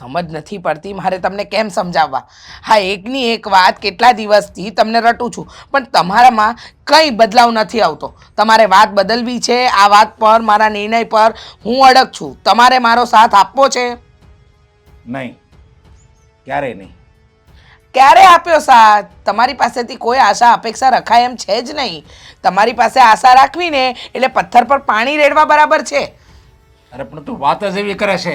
સમજ નથી પડતી મારે તમને કેમ સમજાવવા. હા, એકની એક વાત કેટલા દિવસથી તમને રટું છું, પણ તમારામાં કંઈ બદલાવ નથી આવતો. તમારે વાત બદલવી છે. આ વાત પર, મારા નિર્ણય પર હું અડગ છું. તમારે મારો સાથ આપવો છે. નહીં, ક્યારેય નહીં. ક્યારે આપ્યો સાથ? તમારી પાસેથી કોઈ આશા અપેક્ષા રખાય એમ છે જ નહીં. તમારી પાસે આશા રાખવી ને એટલે પથ્થર પર પાણી રેડવા બરાબર છે. અરે પણ તું વાત જ એવી કરે છે.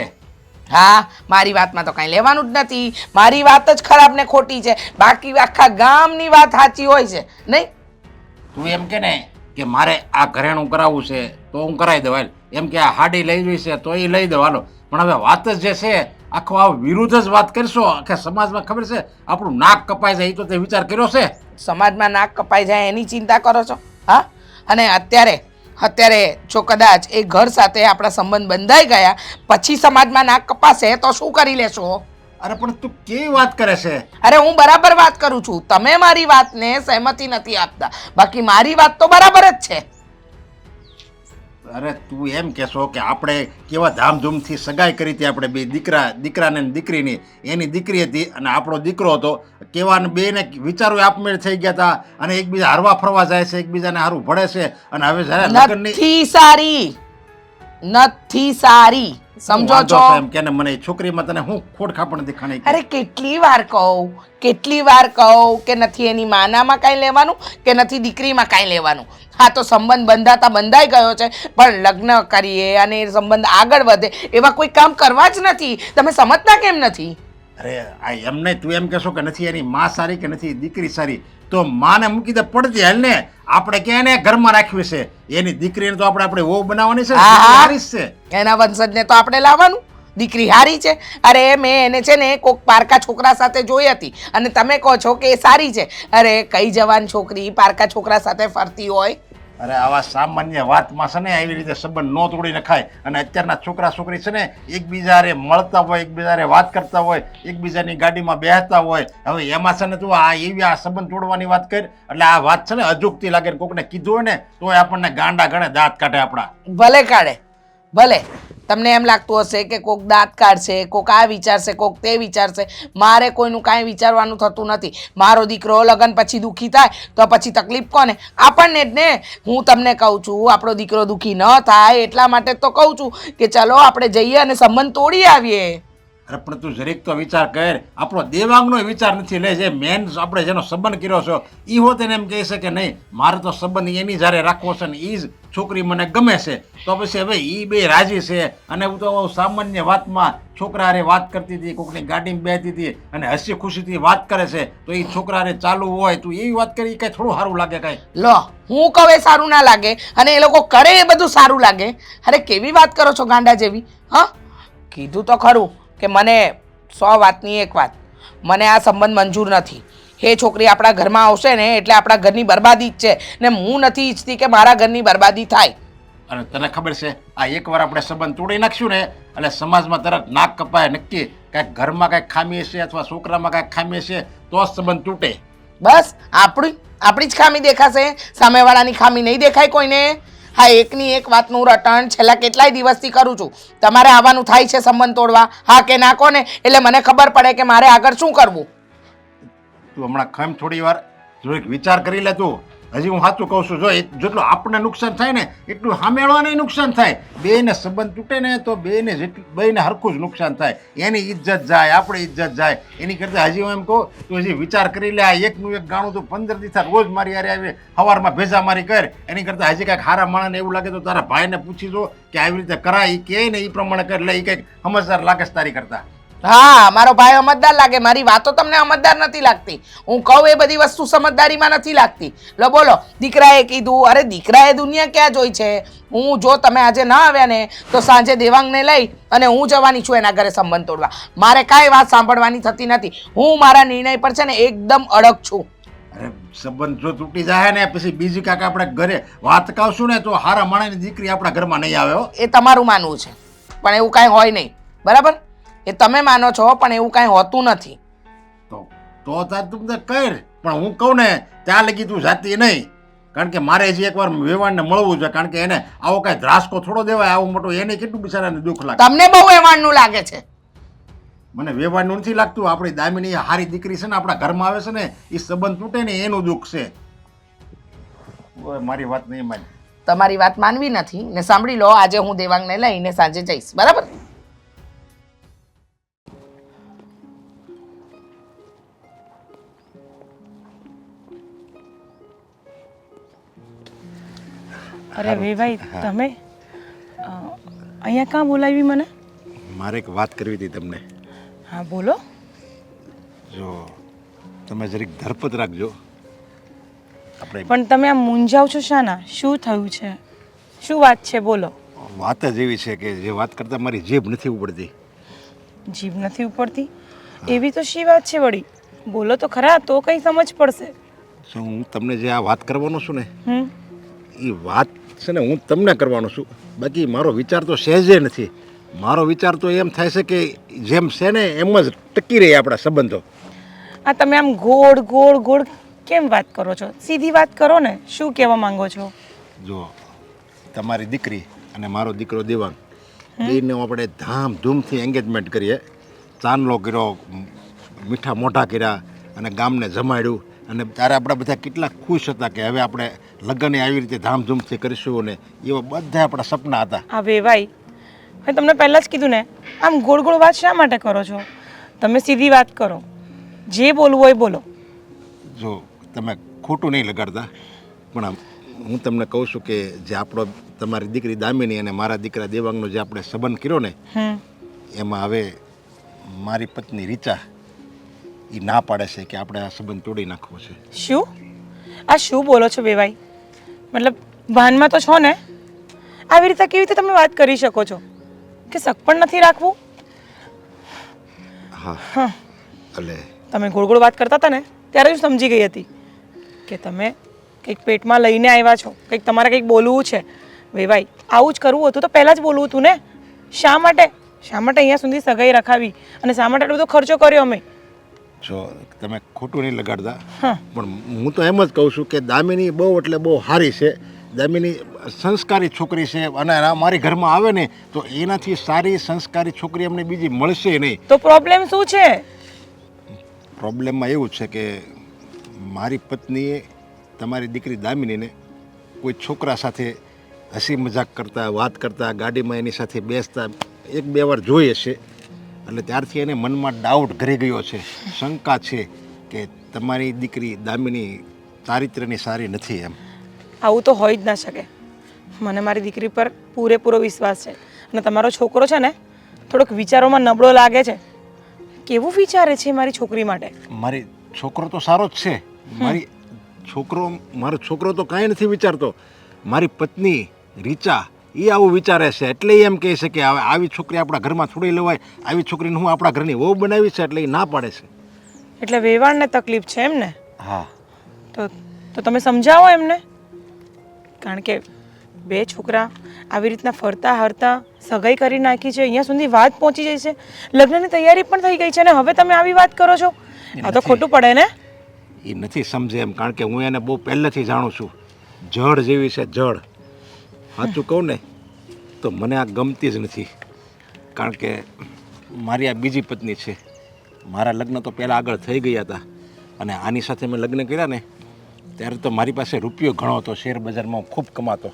હા, મારી વાતમાં તો કાંઈ લેવાનું જ નથી. મારી વાત જ ખરાબ ને ખોટી છે, બાકી આખા ગામની વાત સાચી હોય છે નહીં. તું એમ કે ને કે મારે આ ઘરેણું કરાવવું છે તો હું કરાવી દઉં હાલ, એમ કે આ હાડી લેવી છે તો એ લઈ દઉં હાલો. પણ હવે વાત જ જે છે આખો આ વિરુદ્ધ જ વાત કરશો. આખા સમાજમાં ખબર છે આપણું નાક કપાઈ જાય, એ તો તે વિચાર કર્યો છે? સમાજમાં નાક કપાઈ જાય એની ચિંતા કરો છો? હા, અને અત્યારે જો કદાચ એ ઘર સાથે આપણા સંબંધ બંધાઈ ગયા પછી સમાજમાં નાક કપાશે તો શું કરી લેશો? અરે પણ તું કેવી વાત કરે છે? અરે હું બરાબર વાત કરું છું. તમે મારી વાતને સહેમતી નથી આપતા, બાકી મારી વાત તો બરાબર જ છે. અરે તું એમ કહેશો કે આપણે કેવા ધામધૂમથી સગાઈ કરી હતી, આપણે બે દીકરાને ને દીકરીની. એની દીકરી હતી અને આપણો દીકરો હતો. કેવા બેને વિચારો આપમેળ થઈ ગયા હતા અને એકબીજા હરવા ફરવા જાય છે, એકબીજાને હારું ભળે છે. અને હવે જ્યારે લગ્નની નથી સારી સમજો છો? એમ કે મને એ છોકરીમાં તને હું ખોટ ખાપણ દેખાણી? અરે કેટલી વાર કહું કે નથી એની માનામાં કાંઈ લેવાનું કે નથી દીકરીમાં કાંઈ લેવાનું. હા, તો સંબંધ બંધાઈ ગયો છે, પણ લગ્ન કરીએ અને એ સંબંધ આગળ વધે એવા કોઈ કામ કરવા જ નથી. તમે સમજતા કેમ નથી? અરે આ એમ નહીં, તું એમ કહેશો કે નથી એની માં સારી કે નથી દીકરી સારી, તો માને મૂકી દે પડતી હાલ ને. આપણે ક્યાં એને ઘરમાં રાખવી છે? એની દીકરીને તો આપણે વહુ બનાવવાની છે. એના વંશજને તો આપણે લાવવાનું. દીકરી હારી છે. અરે મેં એને છે ને કોક પારકા છોકરા સાથે જોઈ હતી અને તમે કહો છો કે એ સારી છે. અરે કઈ જવાન છોકરી પારકા છોકરા સાથે ફરતી હોય? અરે આવા સામાન્ય વાતમાં છે ને આવી રીતે સંબંધ ન તોડી નખાય. અને અત્યારના છોકરા છોકરી છે ને એકબીજાને મળતા હોય, એકબીજાને વાત કરતા હોય, એકબીજાની ગાડીમાં બેસતા હોય. હવે એમાં છે ને તું આ સંબંધ તોડવાની વાત કરી એટલે આ વાત છે ને અજુગતી લાગે. કોકને કીધું હોય ને તો આપણને ગાંડા ગણે, દાંત કાઢે આપણા. ભલે કાઢે, ભલે. તમને એમ લાગતું હશે કે કોક દાંત કાઢશે, કોક આ વિચારશે, કોક તે વિચારશે. મારે કોઈનું કાંઈ વિચારવાનું થતું નથી. મારો દીકરો લગ્ન પછી દુઃખી થાય તો પછી તકલીફ કોને? આપણને જ ને. હું તમને કહું છું આપણો દીકરો દુઃખી ન થાય એટલા માટે તો કહું છું કે ચલો આપણે જઈએ અને સંબંધ તોડી આવીએ. અરે પણ તું જરીક તો વિચાર કર. આપણો દેવાંગનો વિચાર નથી લે. જે મેન આપણે જેનો સંબંધ કર્યો છો એ હોત એને એમ કહે છે કે નહીં મારે તો સંબંધ એની જ્યારે રાખવો છે ને એ જ છોકરી મને ગમે છે, તો પછી હવે એ બે રાજી છે. અને હું તો સામાન્ય વાતમાં છોકરા હારે વાત કરતી હતી, કોકની ગાડીમાં બેસતી હતી અને હસી ખુશીથી વાત કરે છે, તો એ છોકરા હારે ચાલુ હોય તું એવી વાત કરી કાંઈ થોડું સારું લાગે કાંઈ? લો, હું કહું એ સારું ના લાગે અને એ લોકો કરે એ બધું સારું લાગે? અરે કેવી વાત કરો છો ગાંડા જેવી? હા, કીધું તો ખરું કે મને 100 વાતની એક વાત, મને આ સંબંધ મંજૂર નથી. એ છોકરી આપણા ઘરમાં આવશે ને એટલે આપણા ઘરની બરબાદી જ છે ને હું નથી ઈચ્છતી કે મારા ઘરની બરબાદી થાય. અને તને ખબર છે આ એકવાર આપણે સંબંધ તોડી નાખશું ને એટલે સમાજમાં તરત નાક કપાય નક્કી. કાંઈક ઘરમાં કાંઈક ખામી હશે અથવા છોકરામાં કાંઈક ખામી હશે તો જ સંબંધ તૂટે. બસ આપણી જ ખામી દેખાશે, સામેવાળાની ખામી નહીં દેખાય કોઈને. હા, એકની એક વાતનું રટણ છેલ્લા કેટલાય દિવસથી કરું છું. તમારે આવવાનું થાય છે સંબંધ તોડવા, હા કે ના કોને? એટલે મને ખબર પડે કે મારે આગળ શું કરવું. તું હમણાં ખમ થોડી વાર થોડીક વિચાર કરી લે. તું હજી હું સાચું કહું છું, જો જેટલું આપણને નુકસાન થાય ને એટલું સામેવાળાને નુકસાન થાય. બેને સંબંધ તૂટે ને તો બેને હરખું જ નુકસાન થાય. એની ઇજ્જત જાય, આપણી ઇજ્જત જાય. એની કરતાં હજી હું એમ કહું તું હજી વિચાર કરી લે. આ એકનું એક ગાણું તું 15 દિવસ રોજ મારી યારે આવી સવારમાં ભેજા મારી કર. એની કરતાં હજી કાંઈક હારા માણસને એવું લાગે તો તારા ભાઈને પૂછી જો કે આવી રીતે કરાય, એ કહે ને એ પ્રમાણે કર લે. એ કંઈક સમજદાર લાગે તારી કરતા. હા, મારો ભાઈ સમજદાર લાગે. મારી વાતો તમને સમજદાર નથી લાગતી. હું કહું એ બધી વસ્તુ સમજદારીમાં નથી લાગતી. લો બોલો, દીકરાએ કીધું. અરે દીકરાએ દુનિયા ક્યાં જોઈ છે? જો તમે આજે ના આવ્યા ને તો સાંજે દેવાંગને લઈ અને હું જવાની છું એના ઘરે સંબંધ તોડવા. મારે કાંઈ વાત સાંભળવાની થતી નથી. હું મારા નિર્ણય પર છે ને એકદમ અડગ છું. અરે સંબંધ જો તૂટી જાય ને પછી બીજી કાંઈક આપણે ઘરે વાત કાવશું ને તો હારા માણસની દીકરી આપણા ઘરમાં નહીં આવે. એ તમારું માનવું છે, પણ એવું કાંઈ હોય નહીં. બરાબર? એ તમે માનો છો પણ એવું કાંઈ હોતું નથી. તો તાર તું કર, પણ હું કહું ને ત્યાં લગી તું જાતી નહીં. કારણ કે મારે હજી એકવાર વેવાણને મળવું છે. કારણ કે એને આવો કાંઈ ધ્રાસકો થોડો દેવાય. આવું મોટો એને કેટલું બિચારાને દુઃખ લાગે. તમને બહુ વેવાણનું લાગે છે. મને વ્યવહારનું નથી લાગતું. આપણી દામિની હારી દીકરી છે ને, આપણા ઘરમાં આવે છે ને, એ સંબંધ તૂટે ને એનું દુઃખ છે. ઓય, મારી વાત નહીં માની. તમારી વાત માનવી નથી ને સાંભળી લો, આજે હું દેવાંગને લઈને સાંજે જઈશ, બરાબર? અરે વેભાઈ, તમે અહીંયા કાં બોલાવી મને? મારે એક વાત કરવી હતી તમને. હા બોલો. જો તમે જરીક ધરપત રાખજો. આપણે પણ તમે આમ મૂંઝાવ છો શાના? શું થયું છે? શું વાત છે? બોલો. વાત જ એવી છે કે જે વાત કરતાં મારી જીભ નથી ઉપડતી. જીભ નથી ઉપડતી? એવી તો શી વાત છે વળી? બોલો તો ખરા, તો કંઈ સમજ પડશે. શું હું તમને જે આ વાત કરવાનો છું ને, હમ. એ વાત છે ને હું તમને કરવાનો છું. બાકી મારો વિચાર તો સહેજે નથી. મારો વિચાર તો એમ થાય છે કે જેમ છે ને એમ જ ટકી રહે આપણા સંબંધો. આ તમે આમ ગોળ ગોળ ગોળ કેમ વાત કરો છો? સીધી વાત કરો ને. શું કહેવા માંગો છો? જો તમારી દીકરી અને મારો દીકરો દેવાંગ, બેને આપણે ધામધૂમથી એંગેજમેન્ટ કરીએ. ચાંદલો કર્યો, મીઠા મોઢા કર્યા અને ગામને જમાડ્યું. અને ત્યારે આપણા બધા કેટલા ખુશ હતા કે હવે આપણે લગ્ન આવી રીતે ધામધૂમથી કરીશું. અને એવા બધા આપણા સપના હતા. હા વેવાઈ, મેં તમને પહેલાં જ કીધું ને, આમ ગોળ ગોળ વાત શા માટે કરો છો? તમે સીધી વાત કરો. જે બોલવું હોય બોલો. જો તમે ખોટું નહીં લગાડતા, પણ આમ હું તમને કહું છું કે જે આપણો તમારી દીકરી દામિની અને મારા દીકરા દેવાંગનો જે આપણે સંબંધ કર્યો ને, એમાં હવે મારી પત્ની રીચા એ ના પાડે છે કે આપણે આ સંબંધ તોડી નાખવો છે. શું? આ શું બોલો છો વેવાઈ? મતલબ ભાનમાં તો છો ને? આવી રીતે કેવી રીતે તમે વાત કરી શકો છો કે શક પણ નથી રાખવું? હા, એટલે તમે ગોળ ગોળ વાત કરતા હતા ને ત્યારે જ સમજી ગઈ હતી કે તમે કંઈક પેટમાં લઈને આવ્યા છો, કંઈક તમારે કંઈક બોલવું છે. વેવાઈ, આવું જ કરવું હતું તો પહેલાં જ બોલવું હતું ને. શા માટે અહીંયા સુધી સગાઈ રખાવી અને શા માટે આટલો બધો ખર્ચો કર્યો અમે? જો તમે ખોટું નહીં લગાડતા, પણ હું તો એમ જ કહું છું કે દામિની બહુ એટલે બહુ સારી છે. દામિની સંસ્કારી છોકરી છે અને મારી ઘરમાં આવે ને તો એનાથી સારી સંસ્કારી છોકરી અમને બીજી મળશે નહીં. તો પ્રોબ્લેમ શું છે? પ્રોબ્લેમમાં એવું છે કે મારી પત્નીએ તમારી દીકરી દામિનીને કોઈ છોકરા સાથે હસી મજાક કરતા, વાત કરતા, ગાડીમાં એની સાથે બેસતા એક બે વાર જોઈ હશે. એટલે ત્યારથી એને મનમાં ડાઉટ ઘરી ગયો છે, શંકા છે કે તમારી દીકરી દામિની ચારિત્ર્યની સારી નથી એમ. આવું તો હોઈ જ ના શકે. મને મારી દીકરી પર પૂરેપૂરો વિશ્વાસ છે. અને તમારો છોકરો છે ને થોડોક વિચારોમાં નબળો લાગે છે. કેવું વિચારે છે મારી છોકરી માટે? મારી છોકરો તો સારો જ છે. મારો છોકરો તો કાંઈ નથી વિચારતો. મારી પત્ની રીચા એ આવું વિચારે છે. એટલે એમ કહે છે કે હવે આવી છોકરી આપણા ઘરમાં થોડી લેવાય, આવી છોકરીને હું આપણા ઘરની વહુ બનાવી છે. એટલે એ ના પાડે છે. એટલે વેવાણને તકલીફ છે એમ ને? હા. તો તમે સમજાવો એમને. કારણ કે બે છોકરા આવી રીતના ફરતા હરતા સગાઈ કરી નાખી છે, અહીંયા સુધી વાત પહોંચી જાય છે, લગ્નની તૈયારી પણ થઈ ગઈ છે ને હવે તમે આવી વાત કરો છો? આ તો ખોટું પડે ને. એ નથી સમજે એમ, કારણ કે હું એને બહુ પહેલેથી જાણું છું. જળ જેવી છે, જળ. સાચું કહું ને તો મને આ ગમતી જ નથી. કારણ કે મારી આ બીજી પત્ની છે. મારા લગ્ન તો પહેલાં આગળ થઈ ગયા હતા અને આની સાથે મેં લગ્ન કર્યા ને ત્યારે તો મારી પાસે રૂપિયો ઘણો હતો, શેર બજારમાં હું ખૂબ કમાતો.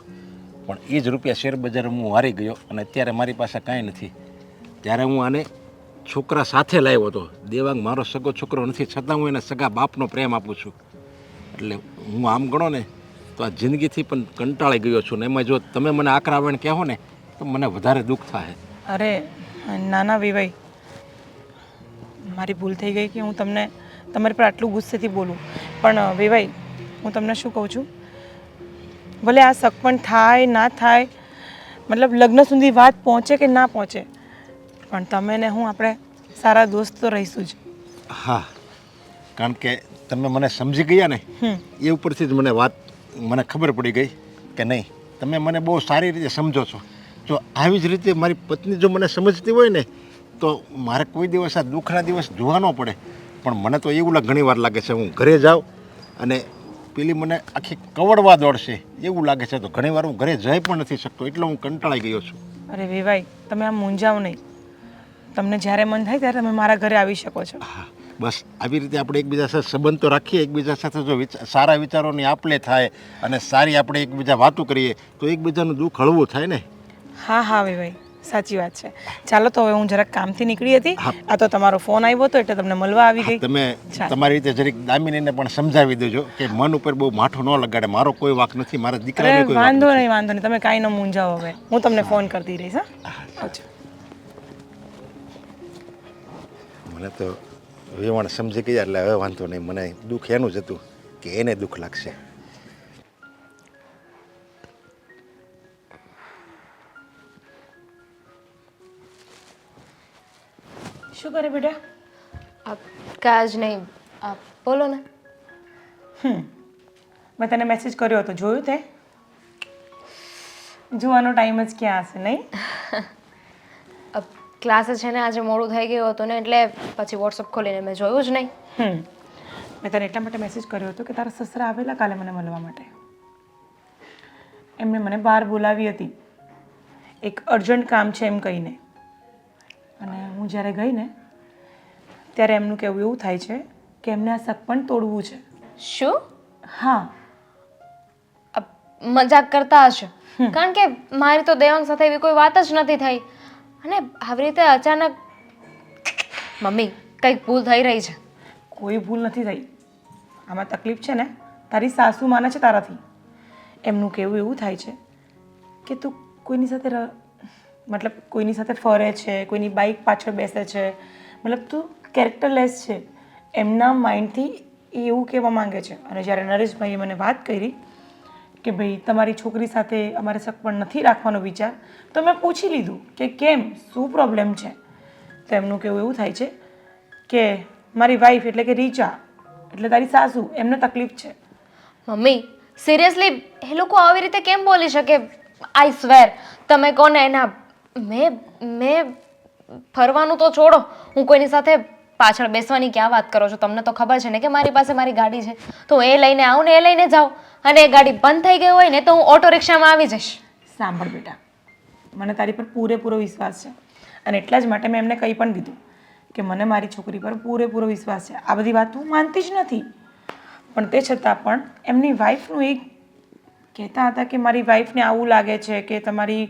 પણ એ જ રૂપિયા શેર બજારમાં હું હારી ગયો અને અત્યારે મારી પાસે કાંઈ નથી. ત્યારે હું આને છોકરા સાથે લાવ્યો હતો. દેવાંગ મારો સગો છોકરો નથી, છતાં હું એને સગા બાપનો પ્રેમ આપું છું. એટલે હું આમ ગણો ને તો આ જિંદગીથી પણ કંટાળી ગયો છું. ને એમાં જો તમે મને આકરાવણ કહો ને તો મને વધારે દુઃખ થાય. અરે નાના વિવાઈ, મારી ભૂલ થઈ ગઈ કે હું તમને તમારી પર આટલું ગુસ્સેથી બોલું. પણ વિવાઈ, હું તમને શું કહું છું, ભલે આ શક પણ થાય ના થાય, મતલબ લગ્ન સુધી વાત પહોંચે કે ના પહોંચે, પણ તમે ને હું આપણે સારા દોસ્ત તો રહીશું જ. હા, કારણ કે તમે મને સમજી ગયા ને એ ઉપરથી જ મને ખબર પડી ગઈ કે નહીં, તમે મને બહુ સારી રીતે સમજો છો. જો આવી જ રીતે મારી પત્ની જો મને સમજતી હોય ને તો મારે કોઈ દિવસ આ દુઃખના દિવસ જોવા ન પડે. પણ મને તો એવું ઘણી વાર લાગે છે હું ઘરે જાઉં અને પેલી મને આખી કવડવા દોડશે એવું લાગે છે. તો ઘણી વાર હું ઘરે જઈ પણ નથી શકતો, એટલે હું કંટાળી ગયો છું. અરે વિવાઈ, તમે આમ મૂંઝાવ નહીં. તમને જ્યારે મન થાય ત્યારે તમે મારા ઘરે આવી શકો છો. હા બસ આવી રીતે આપણે એકબીજા સાથે સંબંધ તો રાખીએ. એકબીજા સાથે જો સારા વિચારોની આપલે થાય અને સારી આપણે એકબીજા વાતો કરીએ તો એકબીજાનું દુઃખ હળવું થાય ને. હા હા વિભાઈ, સાચી વાત છે. ચાલો તો હવે હું જરાક કામથી નીકળી હતી. હા. આ તો તમારો ફોન આવ્યો હતો એટલે તમને મળવા આવી ગઈ. તમે ચાલો. તમારી રીતે જરીક દામિનીને પણ સમજાવી દેજો કે મન ઉપર બહુ માઠું ન લગાડે. મારો કોઈ વાંક નથી, મારા દીકરાનો અરે કોઈ વાંક વાંધો નથી. નહીં, વાંધો નહીં, તમે કાંઈ ન મૂંઝાવો. હવે હું તમને ફોન કરતી રહીશ. હા આવજો. મને તો વેવાણ સમજી ગયા એટલે હવે વાંધો નહીં. મને દુઃખ એનું જ હતું કે એને દુઃખ લાગશે. શું કરે બેટા? કાંઈ જ નહીં. બોલો ને. મેં તને મેસેજ કર્યો હતો, જોયું તે? જોવાનો ટાઈમ જ ક્યાં હશે નહીં? ક્લાસે છે ને આજે મોડું થઈ ગયું હતું ને એટલે પછી વોટ્સઅપ ખોલીને મેં જોયું જ નહીં. મેં તને એટલા માટે મેસેજ કર્યો હતો કે તારા સસરા આવેલા કાલે મને મળવા માટે. એમણે મને બહાર બોલાવી હતી, એક અર્જન્ટ કામ છે એમ કહીને. અને હું જ્યારે ગઈ ને ત્યારે એમનું કહેવું એવું થાય છે કે એમને આ સગપણ તોડવું છે. શું? હા. મજાક કરતા હશે, કારણ કે મારી તો દેવાંગ સાથે એવી કોઈ વાત જ નથી થઈ. અને આવી રીતે અચાનક મમ્મી કંઈક ભૂલ થઈ રહી છે. કોઈ ભૂલ નથી થઈ. આમાં તકલીફ છે ને તારી સાસુ માને છે તારાથી. એમનું કહેવું એવું થાય છે કે તું કોઈની સાથે મતલબ કોઈની સાથે ફરે છે, કોઈની બાઇક પાછળ બેસે છે, મતલબ તું કેરેક્ટરલેસ છે. એમના માઇન્ડથી એ એવું કહેવા માંગે છે. અને જ્યારે નરેશભાઈએ મને વાત કરી કે ભાઈ તમારી છોકરી સાથે અમારે સગપણ નથી રાખવાનો વિચાર, તો મેં પૂછી લીધું કે કેમ, શું પ્રોબ્લેમ છે? તો એમનું કહેવું એવું થાય છે કે મારી વાઈફ એટલે કે રીચા એટલે તારી સાસુ, એમને તકલીફ છે. મમ્મી સિરિયસલી એ લોકો આવી રીતે કેમ બોલી શકે? આઈ સ્વેર તમે કોને એના મેં ફરવાનું તો છોડો, હું કોઈની સાથે પાછળ બેસવાની ક્યાં વાત કરો છો? તમને તો ખબર છે ને કે મારી પાસે મારી ગાડી છે, તો હું એ લઈને આવું ને એ લઈને જાઉં. અને એ ગાડી બંધ થઈ ગઈ હોય ને તો હું ઓટો રિક્ષામાં આવી જઈશ. સાંભળ બેટા, મને તારી પર પૂરેપૂરો વિશ્વાસ છે અને એટલા જ માટે મેં એમને કંઈ પણ કીધું કે મને મારી છોકરી પર પૂરેપૂરો વિશ્વાસ છે. આ બધી વાત હું માનતી જ નથી, પણ તે છતાં પણ એમની વાઈફનું એક કહેતા હતા કે મારી વાઈફને આવું લાગે છે કે તમારી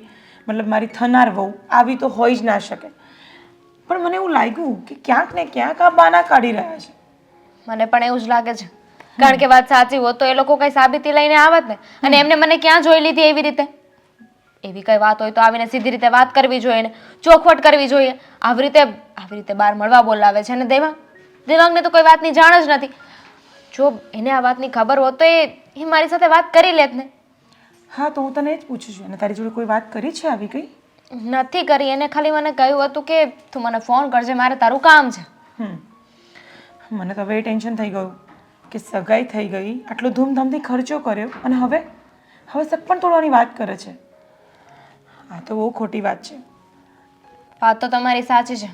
મતલબ મારી થનાર વહુ આવી તો હોઈ જ ના શકે. પણ મને એવું લાગ્યું કે ક્યાંક ને ક્યાંક આ બાના કાઢી રહ્યા છે. મને પણ એવું જ લાગે છે, કારણ કે વાત સાચી હોત તો એ લોકો કઈ સાબિતી લઈને આવત ને. અને એમને મને ક્યાં જોઈ લીધી એવી રીતે? એવી કઈ વાત હોય તો આવીને સીધી રીતે વાત કરવી જોઈએ ને ચોખવટ કરવી જોઈએ. આવી રીતે બહાર મળવા બોલાવે છે. અને દેવાંગને તો કોઈ વાતની જાણ જ નથી. જો એને આ વાતની ખબર હોત તો એ મારી સાથે વાત કરી લેત ને. હા, તો હું તને એ જ પૂછું છું, અને તારી જોડે કોઈ વાત કરી છે આવી કઈ? નથી કરી. એને ખાલી મને કહ્યું હતું કે તું મને ફોન કરજે, મારે તારું કામ છે. મને તો હવે એ ટેન્શન થઈ ગયું કે સગાઈ થઈ ગઈ, આટલો ધૂમધામથી ખર્ચો કર્યો અને હવે સગપણ તોડવાની વાત કરે છે. આ તો બહુ ખોટી વાત છે. વાત તો તમારી સાચી છે.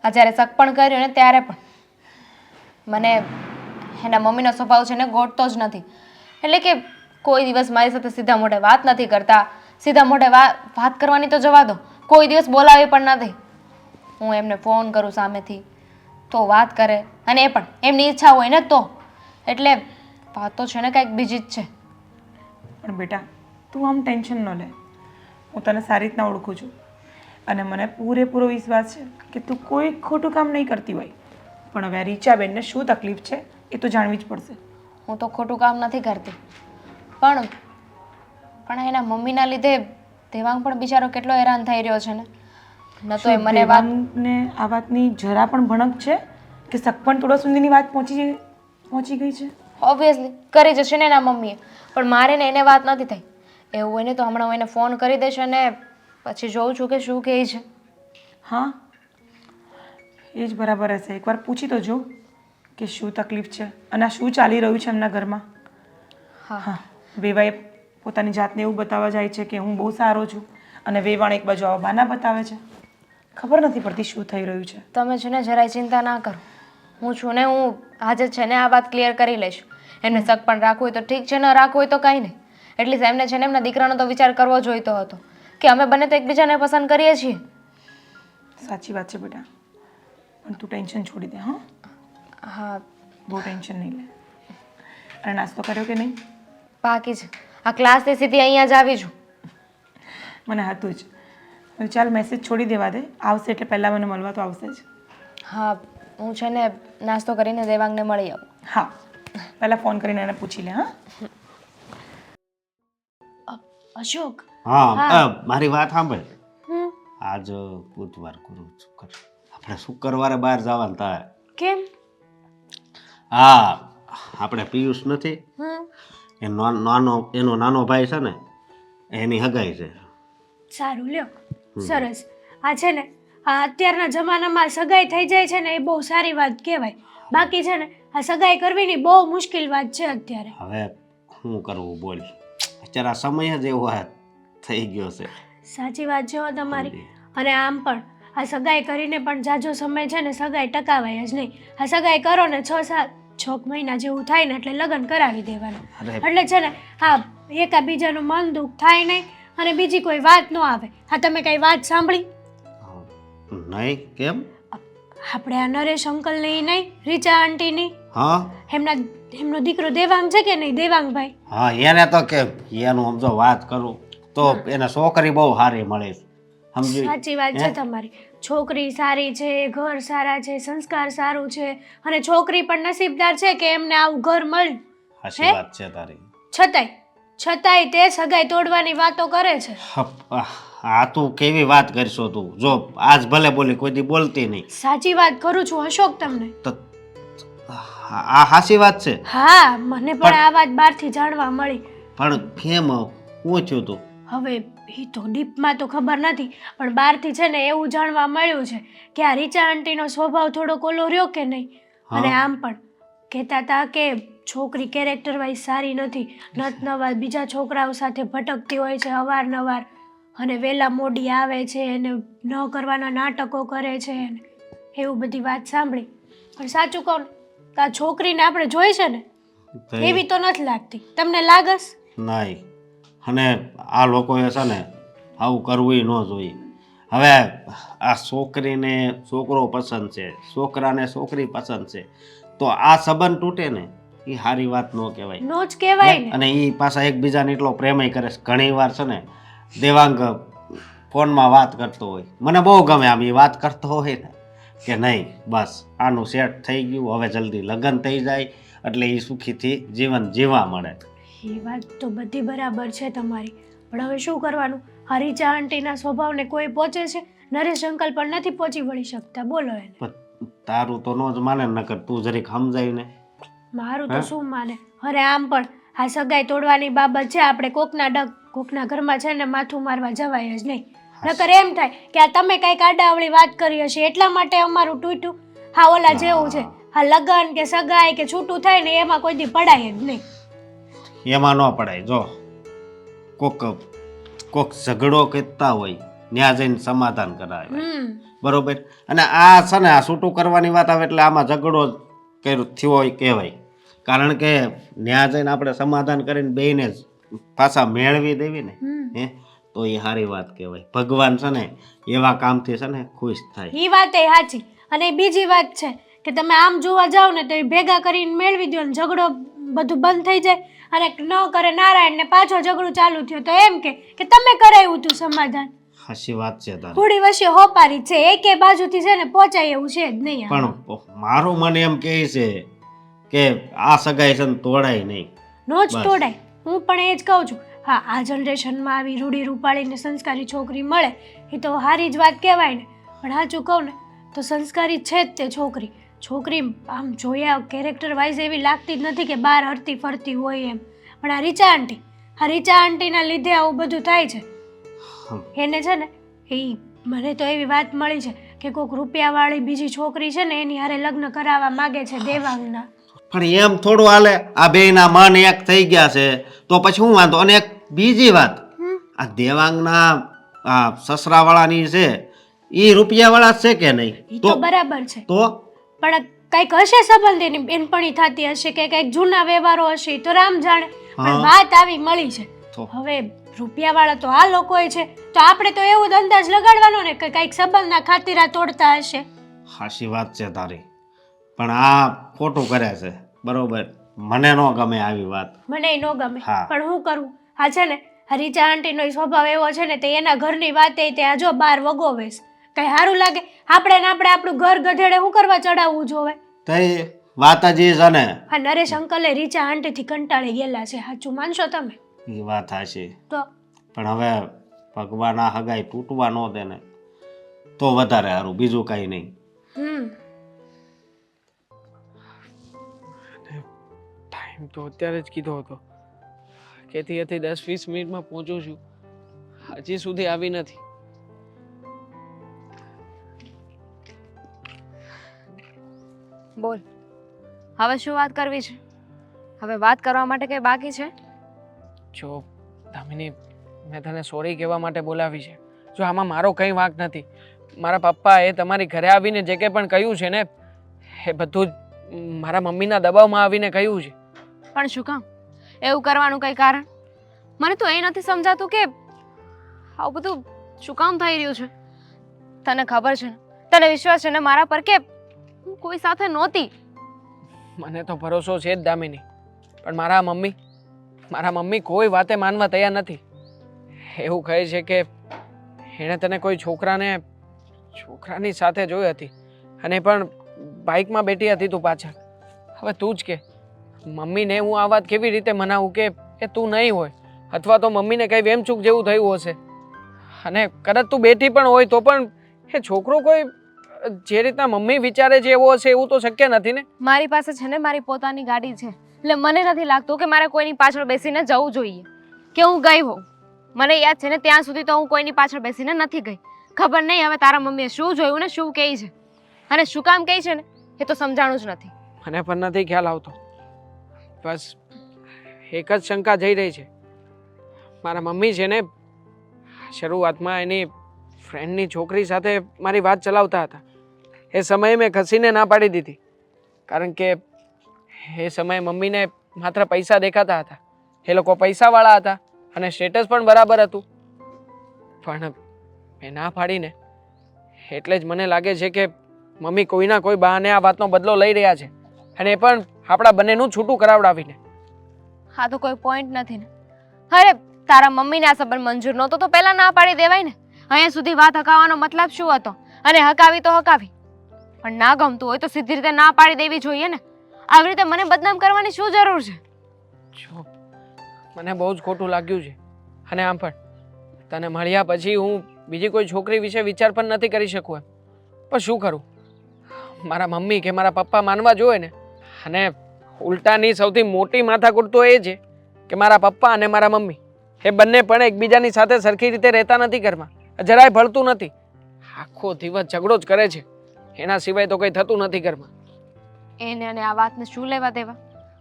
આ જ્યારે સગપણ કર્યું ને ત્યારે પણ મને એના મમ્મીનો સ્વભાવ છે ને ગોઠતો જ નથી. એટલે કે કોઈ દિવસ મારી સાથે સીધા મોઢે વાત નથી કરતા. સીધા મોઢે વાત કરવાની તો જવા દો, કોઈ દિવસ બોલાવી પણ નથી. હું એમને ફોન કરું સામેથી તો વાત કરે, અને એ પણ એમની ઈચ્છા હોય ને તો. એટલે વાત તો છે ને કાંઈક બીજી જ છે. પણ બેટા તું આમ ટેન્શન ન લે. હું તને સારી રીતના ઓળખું છું અને મને પૂરેપૂરો વિશ્વાસ છે કે તું કોઈ ખોટું કામ નહીં કરતી હોય. પણ હવે આ રીચાબેનને શું તકલીફ છે એ તો જાણવી જ પડશે. હું તો ખોટું કામ નથી કરતી, પણ એના મમ્મીના લીધે દેવાંગ પણ બિચારો કેટલો હેરાન થઈ રહ્યો છે ને. ન તો એ મને વાત દેવાંગને આ વાતની જરા પણ ભણક છે કે સગપણ તોડવા સુધીની વાત પહોંચી ગઈ છે? ઓબ્વિયસલી કરી જશે ને એના મમ્મીએ, પણ મારે ને એને વાત નથી થઈ. એવું હોય ને તો હમણાં હું એને ફોન કરી દઈશ અને પછી જોઉં છું કે શું કહે છે. હા, એ જ બરાબર હશે. એકવાર પૂછી તો જો કે શું તકલીફ છે અને આ શું ચાલી રહ્યું છે એમના ઘરમાં. હા, વેવાએ પોતાની જાતને એવું બતાવવા જાય છે કે હું બહુ સારો છું અને વેવાણ એક બાજુ આવા બાના બતાવે છે. ખબર નથી પડતી શું થઈ રહ્યું છે. તમે છે ને જરાય ચિંતા ના કરો. હું છું ને, હું આજે છે ને આ વાત ક્લિયર કરી લઈશ. એમને શક પણ રાખવું હોય તો ઠીક છે, ન રાખવું હોય તો કાંઈ નહીં. એટલીસ્ટ એમને છે ને એમના દીકરાનો તો વિચાર કરવો જોઈતો હતો કે અમે બંને તો એકબીજાને પસંદ કરીએ છીએ. સાચી વાત છે બેટા, પણ તું ટેન્શન છોડી દે. હા, હા બહુ ટેન્શન નહીં લે. અને નાસ્તો કર્યો કે નહીં? બાકી છે. આ ક્લાસથી સીધી અહીંયા જ આવી છું. મને હતું જ. હવે ચાલ મેસેજ છોડી દેવા દે, આવશે એટલે પહેલાં મને મળવા તો આવશે જ. હા હું છે ને નાસ્તો કરીને દેવાંગને મળી આવું. હા, પહેલાં ફોન કરીને એને પૂછી લે. હા, અશોક. હા મારી વાત સાંભળ. હમ આજ બુધવાર ગુરુ શુક્ર, આપણે શુક્રવારે બહાર જવાનું થાય. કેમ? હા, આપણે પિયુષ નથી, હમ એનો નાનો ભાઈ છે ને, એની હગાઈ છે. સારું લ્યો, સરસ. આ છે ને આ અત્યારના જમાનામાં સગાઈ થઈ જાય છે ને એ બહુ સારી વાત કહેવાય. બાકી છે ને આ સગાઈ કરવીની બહુ મુશ્કેલ વાત છે અત્યારે. હવે શું કરવું બોલ, અત્યારે આ સમય જ એવો થઈ ગયો છે. સાચી વાત છે હો તમારી. અને આમ પણ આ સગાઈ કરીને પણ જાજો સમય છે ને સગાઈ ટકાવાય જ નહીં. આ સગાઈ કરો ને 6 મહિના જેવું થાય ને એટલે લગ્ન કરાવી દેવાનું. એટલે છે ને હા એકાબીજાનું મન દુઃખ થાય નહીં અને બીજી કોઈ વાત ન આવે. હા તમે કઈ વાત સાંભળી? નહીં, કેમ? આપણે આ નરેશ અંકલની નહીં, રીચા આંટીની, હા એમનો દીકરો દેવાંગ છે કે નહીં, દેવાંગભાઈ? હા, એને તો કેમ, એનું સમજો વાત કરું તો એને છોકરી બહુ સારી મળે છે. સમજી? સાચી વાત છે તમારી. છોકરી સારી છે, ઘર સારા છે, સંસ્કાર સારું છે અને છોકરી પણ નસીબદાર છે કે એમને આવું ઘર મળ્યું. સાચી વાત છે તારી. છતાંય તે સગાઈ તોડવાની વાતો કરે છે. આ તું કેવી વાત કરશો તું? જો આજ ભલે બોલી, કોઈ દી બોલતી નહીં. સાચી વાત કરું છું અશોક તમને. તો આ હાચી વાત છે. હા મને પણ આ વાત બહારથી જાણવા મળી. પણ કેમ પૂછ્યું તું? હવે એ તો ડીપમાં તો ખબર નથી પણ બહારથી છે ને એવું જાણવા મળ્યું છે કે આ રીચા આંટીનો સ્વભાવ થોડો કોલો રહ્યો કે નહીં. અને આમ પણ કહેતા હતા કે છોકરી કેરેક્ટર વાઇઝ સારી નથી, નવા બીજા છોકરાઓ સાથે ભટકતી હોય છે અવારનવાર અને વહેલા મોડી આવે છે અને ન કરવાના નાટકો કરે છે અને એવું બધી વાત સાંભળી. પણ સાચું કહું ને તો આ છોકરીને આપણે જોઈ છે ને એવી તો નથી લાગતી. તમને લાગસ? નહીં. અને આ લોકોએ છે ને આવું કરવું ન જોઈએ. હવે આ છોકરીને છોકરો પસંદ છે, છોકરાને છોકરી પસંદ છે, તો આ સંબંધ તૂટે ને એ સારી વાત ન કહેવાય. નો જ કહેવાય ને. અને એ પાછા એકબીજાને એટલો પ્રેમય કરે છે. ઘણી વાર છે ને દેવાંગ ફોનમાં વાત કરતો હોય, મને બહુ ગમે આમ એ વાત કરતો હોય ને કે નહીં બસ આનું સેટ થઈ ગયું, હવે જલ્દી લગ્ન થઈ જાય એટલે એ સુખીથી જીવન જીવવા મળે. એ વાત તો બધી બરાબર છે તમારી, પણ હવે શું કરવાનું? હરીચા આંટીના સ્વભાવને કોઈ પહોંચે છે? નરેશ અંકલ પણ નથી પહોંચી વળી શકતા. બોલો એને. પણ તારું તો ન જ માને, નકર તું જરીક સમજાય ને. મારું તો શું માને? અરે આમ પણ આ સગાઈ તોડવાની બાબત છે, આપણે કોકના ઘરમાં છે ને માથું મારવા જવાય જ નહીં. નકર એમ થાય કે આ તમે કાંઈક આડાવળી વાત કરી હશે એટલા માટે અમારું તૂટ્યું. હા ઓલા જેવું છે, હા લગન કે સગાઈ કે છૂટું થાય ને એમાં કોઈ દી પડાય જ નહીં. એમાં ન પડાય. જો કોક ઝઘડો કરતા હોય ત્યાં જઈને સમાધાન કરાવે, બરોબર? અને આ છે ને આ છૂટું કરવાની વાત આવે એટલે આમાં ઝઘડો થયો હોય કહેવાય. કારણ કે ત્યાં જઈને આપણે સમાધાન કરીને બેયને જ પાછા મેળવી દેવી ને હે તો એ સારી વાત કહેવાય. ભગવાન છે ને એવા કામથી છે ને ખુશ થાય. એ વાત એ સાચી. અને બીજી વાત છે કે તમે આમ જોવા જાઓ ને તો એ ભેગા કરીને મેળવી દો ને ઝઘડો બધું બંધ થઈ જાય અને ન કરે નારાયણ ને પાછો ઝઘડો ચાલુ થયો તો એમ કે તમે કરાવ્યું તું સમાધાન. સાચી વાત છે તારી. થોડી વચ્ચે હોપારી છે, એકે બાજુથી છે ને પહોંચાય એવું છે જ નહીં. પણ મારું મન એમ કહે છે કે આ સગાઈ છે ને તોડાય નહીં. નો જ તોડાય. હું પણ એ જ કહું છું. હા આ જનરેશનમાં આવી રૂડી રૂપાળીને સંસ્કારી છોકરી મળે એ તો સારી જ વાત કહેવાય ને. પણ સાચું કહું ને તો સંસ્કારી છે જ તે છોકરી આમ જોયા કેરેક્ટર વાઇઝ એવી લાગતી જ નથી કે બહાર હરતી ફરતી હોય એમ. પણ આ રીચા આંટીના લીધે આવું બધું થાય છે. એને છે ને એ મને તો એવી વાત મળી છે કે કોઈક રૂપિયાવાળી બીજી છોકરી છે ને એની હારે લગ્ન કરાવવા માંગે છે દેવાંગના. પણ એમ થોડું હાલે. આ બેયના મન એક થઈ ગયા છે તો પછી હું વાંધો. અને એક બીજી વાત, આ દેવાંગના આ સસરાવાળાની છે એ રૂપિયાવાળા છે કે નહીં? એ તો બરાબર છે તો પણ કંઈક હશે સંબંધીની બેનપણી થતી હશે કે કંઈક જૂના વ્યવહારો હશે તો રામ જાણે. પણ વાત આવી મળી છે. હવે રૂપિયાવાળા તો આ લોકો છે, તો આપણે તો એવું જ અંદાજ લગાડવાનો ને કે કંઈક સંબંધના ખાતીરા તોડતા હશે. હાચી વાત છે તારી, પણ આ ખોટું કરે છે. બરોબર, મને ન ગમે આવી વાત. મને ન ગમે, હા. પણ હું કરું? આ છે ને રીચા આંટીનો સ્વભાવ એવો છે ને, તે એના ઘરની વાતે તે આ જો બાર વગોવેશ. કઈ સારું લાગે? આપણે આપણું ઘર ગધેડે શું કરવા ચડાવવું જોવે? તઈ વાત જ ઈ છે ને. આ નરેશ અંકલે રીચા આંટીથી કંટાળી ગયેલા છે, સાચું માનશો તમે? એ વાત હાચી, તો પણ હવે ભગવાન આ હગાઈ તૂટવા ન દે ને તો વધારે સારું, બીજું કાંઈ નહીં. ટાઈમ તો અત્યારે જ કીધો હતો, કહેતી હતી 10-20 મિનિટમાં પહોંચું છું, હજી સુધી આવી નથી. બોલ, હવે શું વાત કરવી છે? હવે વાત કરવા માટે કંઈ બાકી છે? જો દામિની, મેં તને સોરી કહેવા માટે બોલાવી છે. જો આમાં મારો કંઈ વાંક નથી. મારા પપ્પાએ તમારી ઘરે આવીને જે કંઈ પણ કહ્યું છે ને, એ બધું જ મારા મમ્મીના દબાવમાં આવીને કહ્યું છે. પણ શું કામ એવું કરવાનું કંઈ કારણ? મને તો એ નથી સમજાતું કે આવું બધું શું કામ થઈ રહ્યું છે. તને ખબર છે ને, તને વિશ્વાસ છે ને મારા પર કે હું કોઈ સાથે નહોતી? મને તો ભરોસો છે જ દામિની, પણ મારા મમ્મી કોઈ વાતે માનવા તૈયાર નથી. એવું કહે છે કે એણે તને કોઈ છોકરાની સાથે જોઈ હતી, અને પણ બાઇકમાં બેઠી હતી તું પાછળ. હવે તું જ કે, મમ્મીને હું આ વાત કેવી રીતે મનાવું કે એ તું નહીં હોય, અથવા તો મમ્મીને કંઈ વેમચૂક જેવું થયું હશે. અને કદાચ તું બેઠી પણ હોય તો પણ એ છોકરો કોઈ જે રીતના મમ્મી વિચારે છે એવો હશે એવું તો શક્ય નથી ને. મારી પાસે છે ને મારી પોતાની ગાડી છે, એટલે મને નથી લાગતું કે મારે કોઈની પાછળ બેસીને જવું જોઈએ કે હું ગઈ હોઉં. મને યાદ છે ને ત્યાં સુધી તો હું કોઈની પાછળ બેસીને નથી ગઈ. ખબર નહીં હવે તારા મમ્મીએ શું જોયું ને શું કહે છે, અને શું કામ કહે છે ને એ તો સમજાણું જ નથી. મને પણ નથી ખ્યાલ આવતો. બસ એક જ શંકા જઈ રહી છે. મારા મમ્મી છે ને શરૂઆતમાં એની ફ્રેન્ડની છોકરી સાથે મારી વાત ચલાવતા હતા. એ સમયે મેં ખસીને ના પાડી દીધી, કારણ કે એ સમયે મમ્મીને માત્ર પૈસા દેખાતા હતા. એ લોકો પૈસાવાળા હતા અને સ્ટેટસ પણ બરાબર હતું. પણ મેં ના પાડીને એટલે જ મને લાગે છે કે મમ્મી કોઈના કોઈ બહાને આ વાતનો બદલો લઈ રહ્યા છે, અને એ પણ આપણા બંનેનું છૂટું કરાવડાવીને. હા તો કોઈ પોઈન્ટ નથી ને. અરે તારા મમ્મીને આ સંબંધ મંજૂર નહોતો તો પહેલા ના પાડી દેવાય ને. અહીંયા સુધી વાત હકાવવાનો મતલબ શું હતો? અને હકાવી તો હકાવી, પણ ના ગમતું હોય તો સીધી રીતે ના પાડી દેવી જોઈએ ને. આવી રીતે મને બદનામ કરવાની શું જરૂર છે? જો મને બહુ જ ખોટું લાગ્યું છે, અને આમ પણ તને મળ્યા પછી હું બીજી કોઈ છોકરી વિશે વિચાર પણ નથી કરી શકું એમ. પણ શું કરું? મારા મમ્મી કે મારા પપ્પા માનવા જોઈએ ને. અને ઉલટાની સૌથી મોટી માથાકૂટ તો એ છે કે મારા પપ્પા અને મારા મમ્મી એ બંને પણ એકબીજાની સાથે સરખી રીતે રહેતા નથી ઘરમાં, જરાય ભળતું નથી. આખો દિવસ ઝઘડો જ કરે છે, એના સિવાય તો કંઈ થતું નથી ઘરમાં. એને અને આ વાતને શું લેવા દેવા?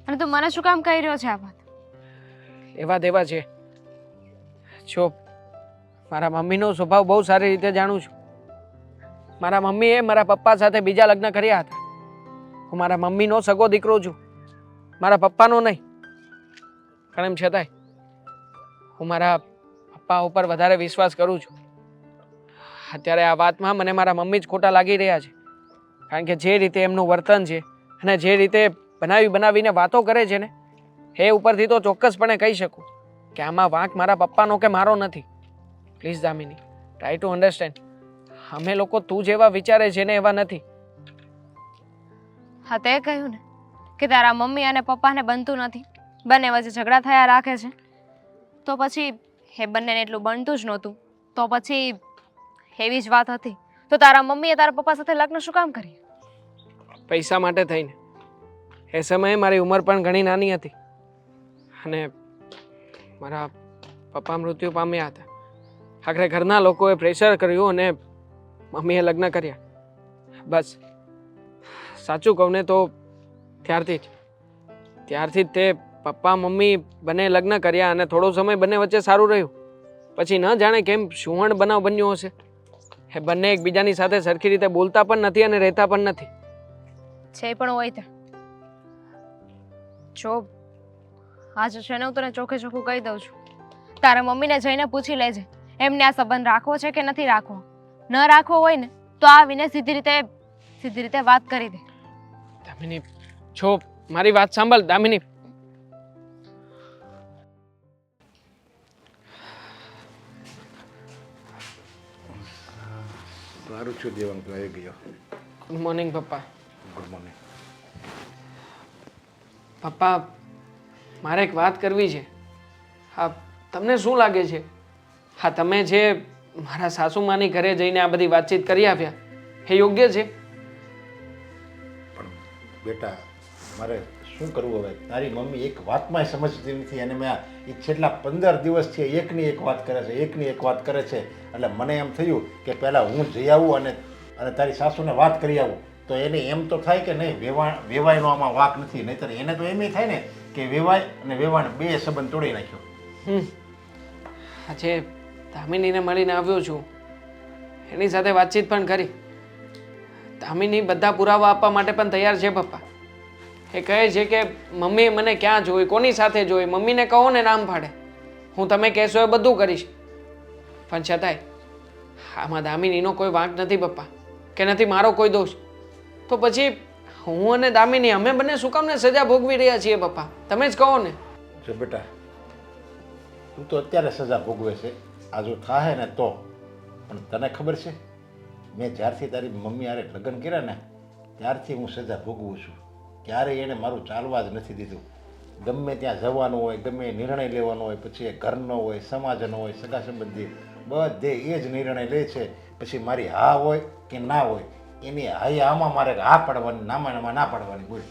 અને તું મને શું કામ કહી રહ્યો છે આ વાત? એવા દેવા છે. જો મારા મમ્મીનો સ્વભાવ બહુ સારી રીતે જાણું છું. મારા મમ્મીએ મારા પપ્પા સાથે બીજા લગ્ન કર્યા હતા. હું મારા મમ્મીનો સગો દીકરો છું, મારા પપ્પાનો નહીં. પણ એમ છતાંય હું મારા પપ્પા ઉપર વધારે વિશ્વાસ કરું છું. અત્યારે આ વાતમાં મને મારા મમ્મી જ ખોટા લાગી રહ્યા છે, કારણ કે જે રીતે એમનું વર્તન છે અને જે રીતે બનાવીને વાતો કરે છે ને, એ ઉપરથી તો ચોક્કસપણે કહી શકું કે આમાં વાંક મારા પપ્પાનો કે મારો નથી. Please Damini, try to understand. અમે લોકો તું જેવા વિચારે છે ને એવા નથી. હા તે કહ્યું ને કે તારા મમ્મી અને પપ્પાને બનતું નથી, બંને વચ્ચે ઝઘડા થયા રાખે છે. તો પછી એ બંનેને એટલું બનતું જ નહોતું, તો પછી એવી જ વાત હતી તો તારા મમ્મીએ તારા પપ્પા સાથે લગ્ન શું કામ કર્યું? પૈસા માટે થઈને. એ સમયે મારી ઉંમર પણ ઘણી નાની હતી, અને મારા પપ્પા મૃત્યુ પામ્યા હતા. આખરે ઘરના લોકોએ પ્રેશર કર્યું અને મમ્મીએ લગ્ન કર્યા. બસ સાચું કહું ને તો ત્યારથી જ તે પપ્પા મમ્મી બંને લગ્ન કર્યા, અને થોડો સમય બંને વચ્ચે સારું રહ્યું. પછી ન જાણે કેમ સુવર્ણ બનાવ બન્યો હશે. એ બંને એકબીજાની સાથે સરખી રીતે બોલતા પણ નથી અને રહેતા પણ નથી. છે પણ હોય તે જો આજે છે ને હું તને ચોખ્ખે ચોખ્ખું કહી દઉં છું, તારા મમ્મીને જઈને પૂછી લેજે એમને આ સંબંધ રાખવો છે કે નથી રાખવો. ન રાખવો હોય ને તો આવીને સીધી રીતે વાત કરી દે. દામિની છો મારી વાત સાંભળ દામિની. સારું છું દેવાંગ, તો આવી ગયો. ગુડ મોર્નિંગ પપ્પા. Good morning. પપ્પા મારે એક વાત કરવી છે. હા તમને શું લાગે છે, હા તમે જે મારા સાસુમાની ઘરે જઈને આ બધી વાતચીત કરી આવ્યા એ યોગ્ય છે? પણ બેટા મારે શું કરવું હવે? તારી મમ્મી એક વાતમાં સમજતી નથી અને મેં એ છેલ્લા 15 દિવસથી એકની એક વાત કરે છે, એકની એક વાત કરે છે. એટલે મને એમ થયું કે પહેલાં હું જઈ આવું અને તારી સાસુને વાત કરી આવું, તો એને એમ તો થાય કે નહીં વેવાયનો આમાં વાંક નથી. નહીંતર એને તો એમ થાય ને કે વેવાય અને વેવાણ બે સંબંધ તોડી નાખ્યો. આજે દામિનીને મળીને આવ્યો છું, એની સાથે વાતચીત પણ કરી. દામિની બધા પુરાવા આપવા માટે પણ તૈયાર છે પપ્પા. એ કહે છે કે મમ્મીએ મને ક્યાં જોઈ, કોની સાથે જોઈ, મમ્મીને કહો ને નામ પાડે, હું તમે કહેશો એ બધું કરીશ. પણ છતાંય આમાં દામિનીનો કોઈ વાંક નથી પપ્પા, કે નથી મારો કોઈ દોષ. તો પછી હું અને દામિની અમે બંને શું કામને સજા ભોગવી રહ્યા છીએ પપ્પા? તમે જ કહો ને. જો બેટા તું તો અત્યારે સજા ભોગવે છે, આ જો થાય ને તો. પણ તને ખબર છે મેં જ્યારથી તારી મમ્મી હારે લગ્ન કર્યા ને ત્યારથી હું સજા ભોગવું છું. ક્યારેય એને મારું ચાલવા જ નથી દીધું. ગમે ત્યાં જવાનું હોય, ગમે નિર્ણય લેવાનો હોય, પછી એ ઘરનો હોય, સમાજનો હોય, સગા સંબંધી બધે એ જ નિર્ણય લે છે. પછી મારી હા હોય કે ના હોય એની હાઈ આમાં મારે હા પાડવાની, નામાં ના પાડવાની. બોલ.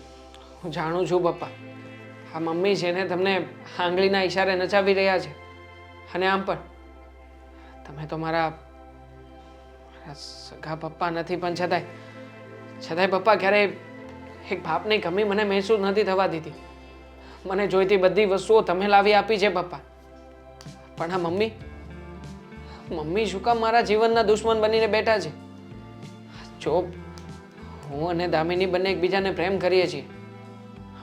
હું જાણું છું પપ્પા, આ મમ્મી છે ને તમને આંગળીના ઈશારે નચાવી રહ્યા છે. અને આમ પણ તમે તો મારા સગા પપ્પા નથી, પણ છતાંય પપ્પા ક્યારેય એક બાપની કમી મને મહેસૂસ નથી થવા દીધી. મને જોઈતી બધી વસ્તુઓ તમે લાવી આપી છે પપ્પા. પણ આ મમ્મી શું કામ મારા જીવનના દુશ્મન બનીને બેઠા છે? જો હું અને દામિની બંને એકબીજાને પ્રેમ કરીએ છીએ,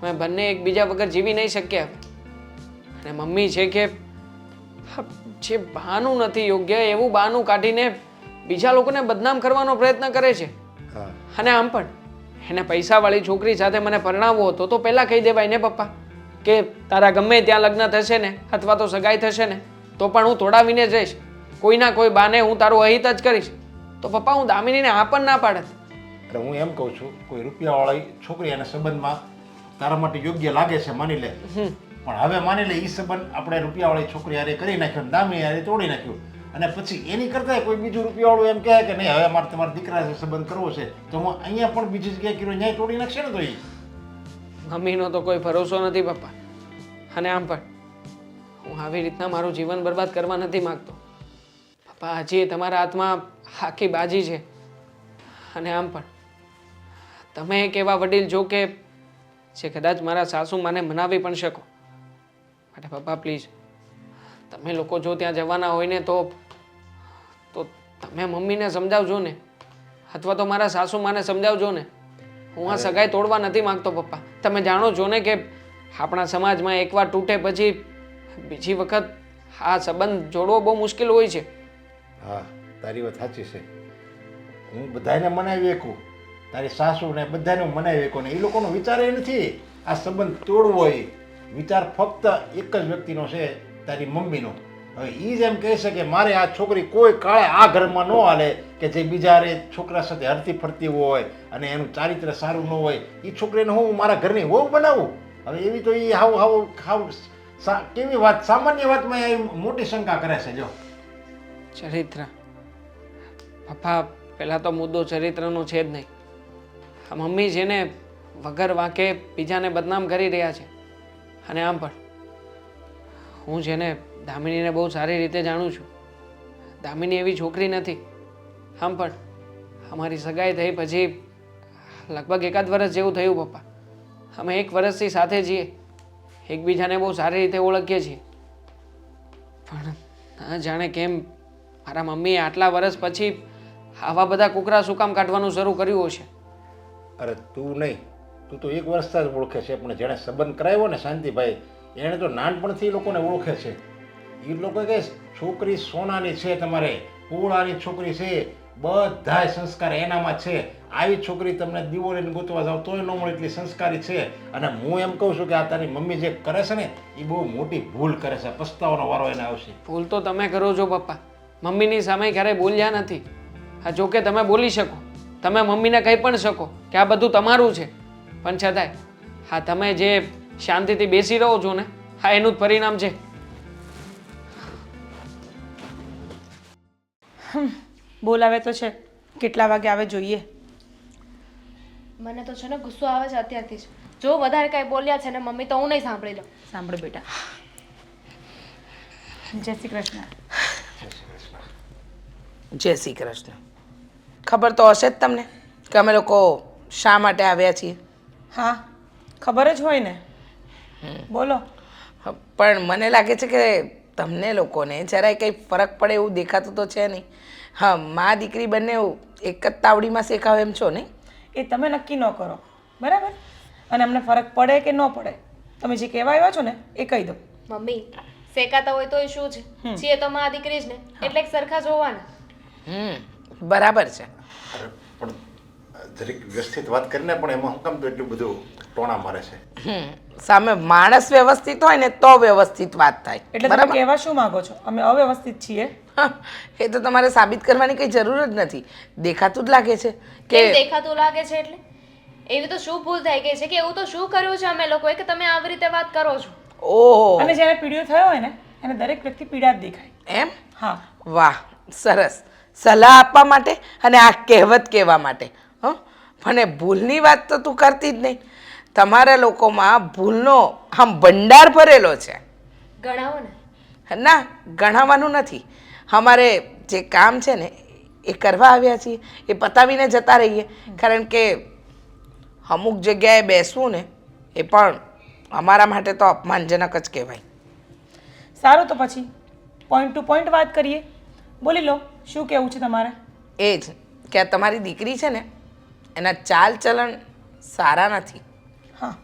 અમે બંને એકબીજા વગર જીવી નહીં શકીએ. અને મમ્મી છે કે જે બહાનું નથી યોગ્ય એવું બહાનું કાઢીને બીજા લોકોને બદનામ કરવાનો પ્રયત્ન કરે છે. અને આમ પણ એને પૈસાવાળી છોકરી સાથે મને પરણાવવો હતો તો પહેલાં કહી દેવાય ને પપ્પા કે તારા ગમે ત્યાં લગ્ન થશે ને અથવા તો સગાઈ થશે ને તો પણ હું તોડાવીને જઈશ, કોઈના કોઈ બાને હું તારું અહિત જ કરીશ. તો પપ્પા હું દામિનીને આ પણ ના પાડત. એટલે હું એમ કહું છું કોઈ રૂપિયાવાળી છોકરી એના સંબંધમાં તારા માટે યોગ્ય લાગે છે માની લે, પણ હવે માની લે એ સંબંધ આપણે રૂપિયાવાળી છોકરી હારે કરી નાખ્યો, દામિની હારે તોડી નાખ્યું, અને પછી એની કરતાં કોઈ બીજું રૂપિયાવાળું એમ કહે કે નહીં હવે મારે તમારા દીકરા સાથે સંબંધ કરવો છે, તો હું અહીંયા પણ બીજી જગ્યાએ કર્યો ન્યાય તોડી નાખશે ને. તો એ મમ્મીનો તો કોઈ ભરોસો નથી પપ્પા. અને આમ પણ હું આવી રીતના મારું જીવન બરબાદ કરવા નથી માગતો પપ્પા. હજી તમારા હાથમાં આખી બાજી છે. અને આમ પણ તમે એક એવા વડીલ જો કે જે કદાચ મારા સાસુમાને મનાવી પણ શકો. માટે પપ્પા પ્લીઝ તમે લોકો જો ત્યાં જવાના હોય ને તો તમે મમ્મીને સમજાવજો ને, અથવા તો મારા સાસુમાને સમજાવજો ને. હું આ સગાઈ તોડવા નથી માંગતો પપ્પા. તમે જાણો છો ને કે આપણા સમાજમાં એકવાર તૂટે પછી બીજી વખત આ સંબંધ જોડવો બહુ મુશ્કેલ હોય છે. હા તારી વાત સાચી છે. હું બધાને મનાવી શકું, તારી સાસુને બધાને હું મનાવી શકું, ને એ લોકોનો વિચાર એ નથી આ સંબંધ તોડવો હોય. વિચાર ફક્ત એક જ વ્યક્તિનો છે, તારી મમ્મીનો. હવે એ જ એમ કહે છે કે મારે આ છોકરી કોઈ કાળે આ ઘરમાં ન હાલે કે જે બીજા છોકરા સાથે હરતી ફરતી હોય અને એનું ચારિત્ર સારું ન હોય. એ છોકરીને હું મારા ઘરની વહુ બનાવું? હવે એવી તો એ હાવ કેવી વાત, સામાન્ય વાતમાં એ મોટી શંકા કરે છે. જો ચરિત્ર પપ્પા, પહેલાં તો મુદ્દો ચરિત્રનો છે જ નહીં. આ મમ્મી છે ને વગર વાંકે બીજાને બદનામ કરી રહ્યા છે. અને આમ પણ હું છે ને દામિનીને બહુ સારી રીતે જાણું છું. દામિની એવી છોકરી નથી. આમ પણ અમારી સગાઈ થઈ પછી લગભગ 1 વર્ષ જેવું થયું પપ્પા. અમે 1 વર્ષથી સાથે છીએ, એકબીજાને બહુ સારી રીતે ઓળખીએ છીએ. પણ ના જાણે કેમ મારા મમ્મીએ આટલા વર્ષ પછી આવા બધા કુકરા શું કામ કાઢવાનું શરૂ કર્યું હશે. અરે તું નહીં, તું તો 1 વર્ષથી જ ઓળખે છે, પણ જેણે સંબંધ કરાવ્યો ને શાંતિભાઈ, એણે તો નાનપણથી લોકોને ઓળખે છે. એ લોકો કહે છોકરી સોનાની છે, તમારે પૂળાની છોકરી છે, બધાય સંસ્કાર એનામાં છે. આવી છોકરી તમને દીવો લઈને ગોતવા જાવ તોય ન મળે એટલી સંસ્કારી છે. અને હું એમ કહું છું કે આ તારી મમ્મી જે કરે છે ને એ બહુ મોટી ભૂલ કરે છે. પસ્તાવાનો વારો એને આવશે. ભૂલ તો તમે કરો છો પપ્પા, મમ્મીની સામે ક્યારેય બોલ્યા નથી. હા, જોકે તમે બોલી શકો, તમે મમ્મીને કહી પણ શકો કે આ બધું તમારું છે, પણ છતાંય હા તમે જે શાંતિથી બેસી રહો છો ને, હા એનું જ પરિણામ છે. બોલાવે તો છે, કેટલા વાગે આવે જોઈએ. મને તો છે ને ગુસ્સો આવે છે અત્યારથી જ. જો વધારે કાંઈ બોલ્યા છે ને મમ્મી તો હું નહીં સાંભળી લઉં. સાંભળો બેટા. જય શ્રી કૃષ્ણ. જય શ્રી કૃષ્ણ. ખબર તો હશે જ તમને કે અમે લોકો શા માટે આવ્યા છીએ? હા, ખબર જ હોય ને. બોલો. પણ મને લાગે છે કે તમને લોકોને જરાય કંઈ ફરક પડે એવું દેખાતું તો છે નહીં. હા, મા દીકરી બંને એક જ તાવડીમાં શેકાવે એમ છો નહીં? એ તમે નક્કી ન કરો, બરાબર? અને અમને ફરક પડે કે ન પડે, તમે જે કહેવા આવ્યા છો ને એ કહી દો. મમ્મી શેકાતા હોય તોય શું છે, છીએ તો માં દીકરી જ ને, એટલે એક સરખા જોવાના. બરાબર છે. અરે પણ જરીક વ્યવસ્થિત વાત કરીને પણ એમાં હું કામ તો એટલું બધું ટોણા મારે છે. સામે માણસ વ્યવસ્થિત હોય ને તો વ્યવસ્થિત વાત થાય. એટલે તમે કહેવા શું માંગો છો? અમે અવ્યવસ્થિત છીએ? હા, એ તો તમારે સાબિત કરવાની કંઈ જરૂર જ નથી. દેખાતું જ લાગે છે કેમ કે દેખાતું લાગે છે એટલે? એવી તો શું ભૂલ થઈ ગઈ છે કે એવું તો શું કર્યું છે અમે લોકોએ કે તમે આવી રીતે વાત કરો છો? ઓહો, અને જેને પીડિયો થયો હોય ને એને દરેક વ્યક્તિ પીડા જ દેખાય. એમ? હા. વાહ, સરસ. સલાહ આપવા માટે અને આ કહેવત કહેવા માટે. હં, મને ભૂલની વાત તો તું કરતી જ નહીં. તમારા લોકોમાં ભૂલનો આમ ભંડાર ભરેલો છે. ગણાવો ને. ના, ગણાવવાનું નથી. અમારે જે કામ છે ને એ કરવા આવ્યા છીએ, એ પતાવીને જતા રહીએ. કારણ કે અમુક જગ્યાએ બેસવું ને એ પણ અમારા માટે તો અપમાનજનક જ કહેવાય. સારું, તો પછી પોઈન્ટ ટુ પોઈન્ટ વાત કરીએ. બોલી લો, શું કહેવું છે તમારે? એ જ કે આ તમારી દીકરી છે ને એના ચાલ ચલણ સારા નથી. હા.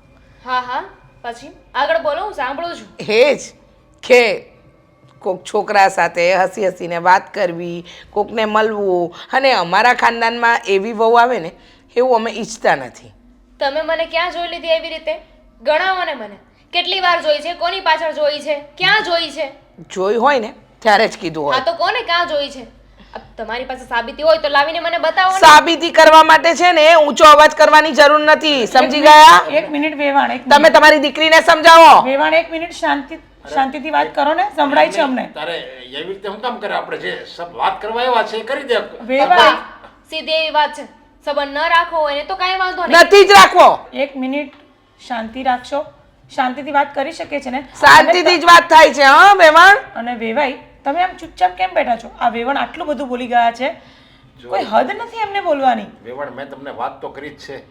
હા હા, પછી આગળ બોલો, હું સાંભળું છું. એ જ કે કોઈક છોકરા સાથે હસી હસીને વાત કરવી, કોકને મળવું, અને અમારા ખાનદાનમાં એવી વહુ આવે ને એવું અમે ઈચ્છતા નથી. તમે મને ક્યાં જોઈ લીધી એવી રીતે? ગણાવો ને મને. કેટલી વાર જોઈ છે? કોની પાછળ જોઈ છે? ક્યાં જોઈ છે? જોઈ હોય ને ત્યારે જ કીધું હા હોય. તો કોને ક્યાં જોઈ છે? તમારી પાસે સાબિતી હોય તો લાવીને મને બતાવો ને. સાબિતી કરવા માટે છે ને ઊંચો અવાજ કરવાની જરૂર નથી. સમજી ગયા? એક મિનિટ વેવાણ, એક તમે તમારી દીકરીને સમજાવો. વેવાણ, એક મિનિટ શાંતિથી વાત કરો ને, સંભળાય છે અમને. તારે એવી રીતે હું કામ કરે? આપણે જે સબ વાત કરવા એવા છે એ કરી દે. વેવાણ, સીધી એવી વાત છે. સંબંધ ન રાખવો હોય ને તો કાંઈ વાંધો નહીં. નથી જ રાખવો. એક મિનિટ શાંતિ રાખશો? શાંતિથી વાત કરી શકે છે ને? શાંતિથી જ વાત થાય છે. હા વેવાણ. અને વેવાઈ, તમે આમ ચૂપચાપ કેમ બેઠા છો? આ વેવાણ આટલું બધું બોલી ગયા છે, કોઈ હદ નથી એમને બોલવાની. વેવાણ, મેં તમને વાત તો કરી જ છે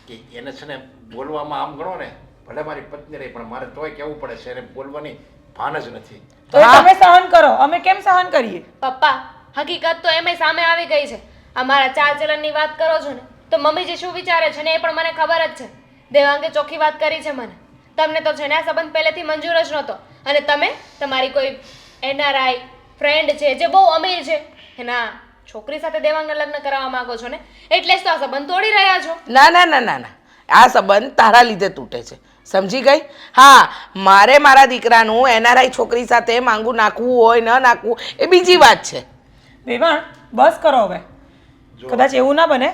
કે એને છે ને બોલવામાં આમ ગણો ને, ભલે મારી પત્ની રહી પણ મારે તોય કહેવું પડે છે, એને બોલવાની ભાન જ નથી. તો એ તમે સહન કરો, અમે કેમ સહન કરીએ? પપ્પા, હકીકત તો એમાંય સામે આવી ગઈ છે. આ મારા ચાલ ચલણની વાત કરો છો ને તો મમ્મીજી શું વિચારે છે ને એ પણ મને ખબર જ છે. દેવાંગે ચોખ્ખી વાત કરી છે મને. તમને તો છે ને આ સંબંધ પહેલેથી મંજૂર જ નહોતો, અને તમે તમારી કોઈ એનઆરઆઈ ફ્રેન્ડ છે જે બહુ અમીર છે એના છોકરી સાથે દેવાંગના લગ્ન કરાવવા માંગો છો ને, એટલે જ તો આ સંબંધ તોડી રહ્યા છો. ના ના ના ના ના, આ સંબંધ તારા લીધે તૂટે છે. સમજી ગઈ? હા, મારે મારા દીકરાનું એનઆરઆઈ છોકરી સાથે માંગુ નાખવું હોય ન નાખવું એ બીજી વાત છે. વેવાણ, બસ કરો હવે. કદાચ એવું ના બને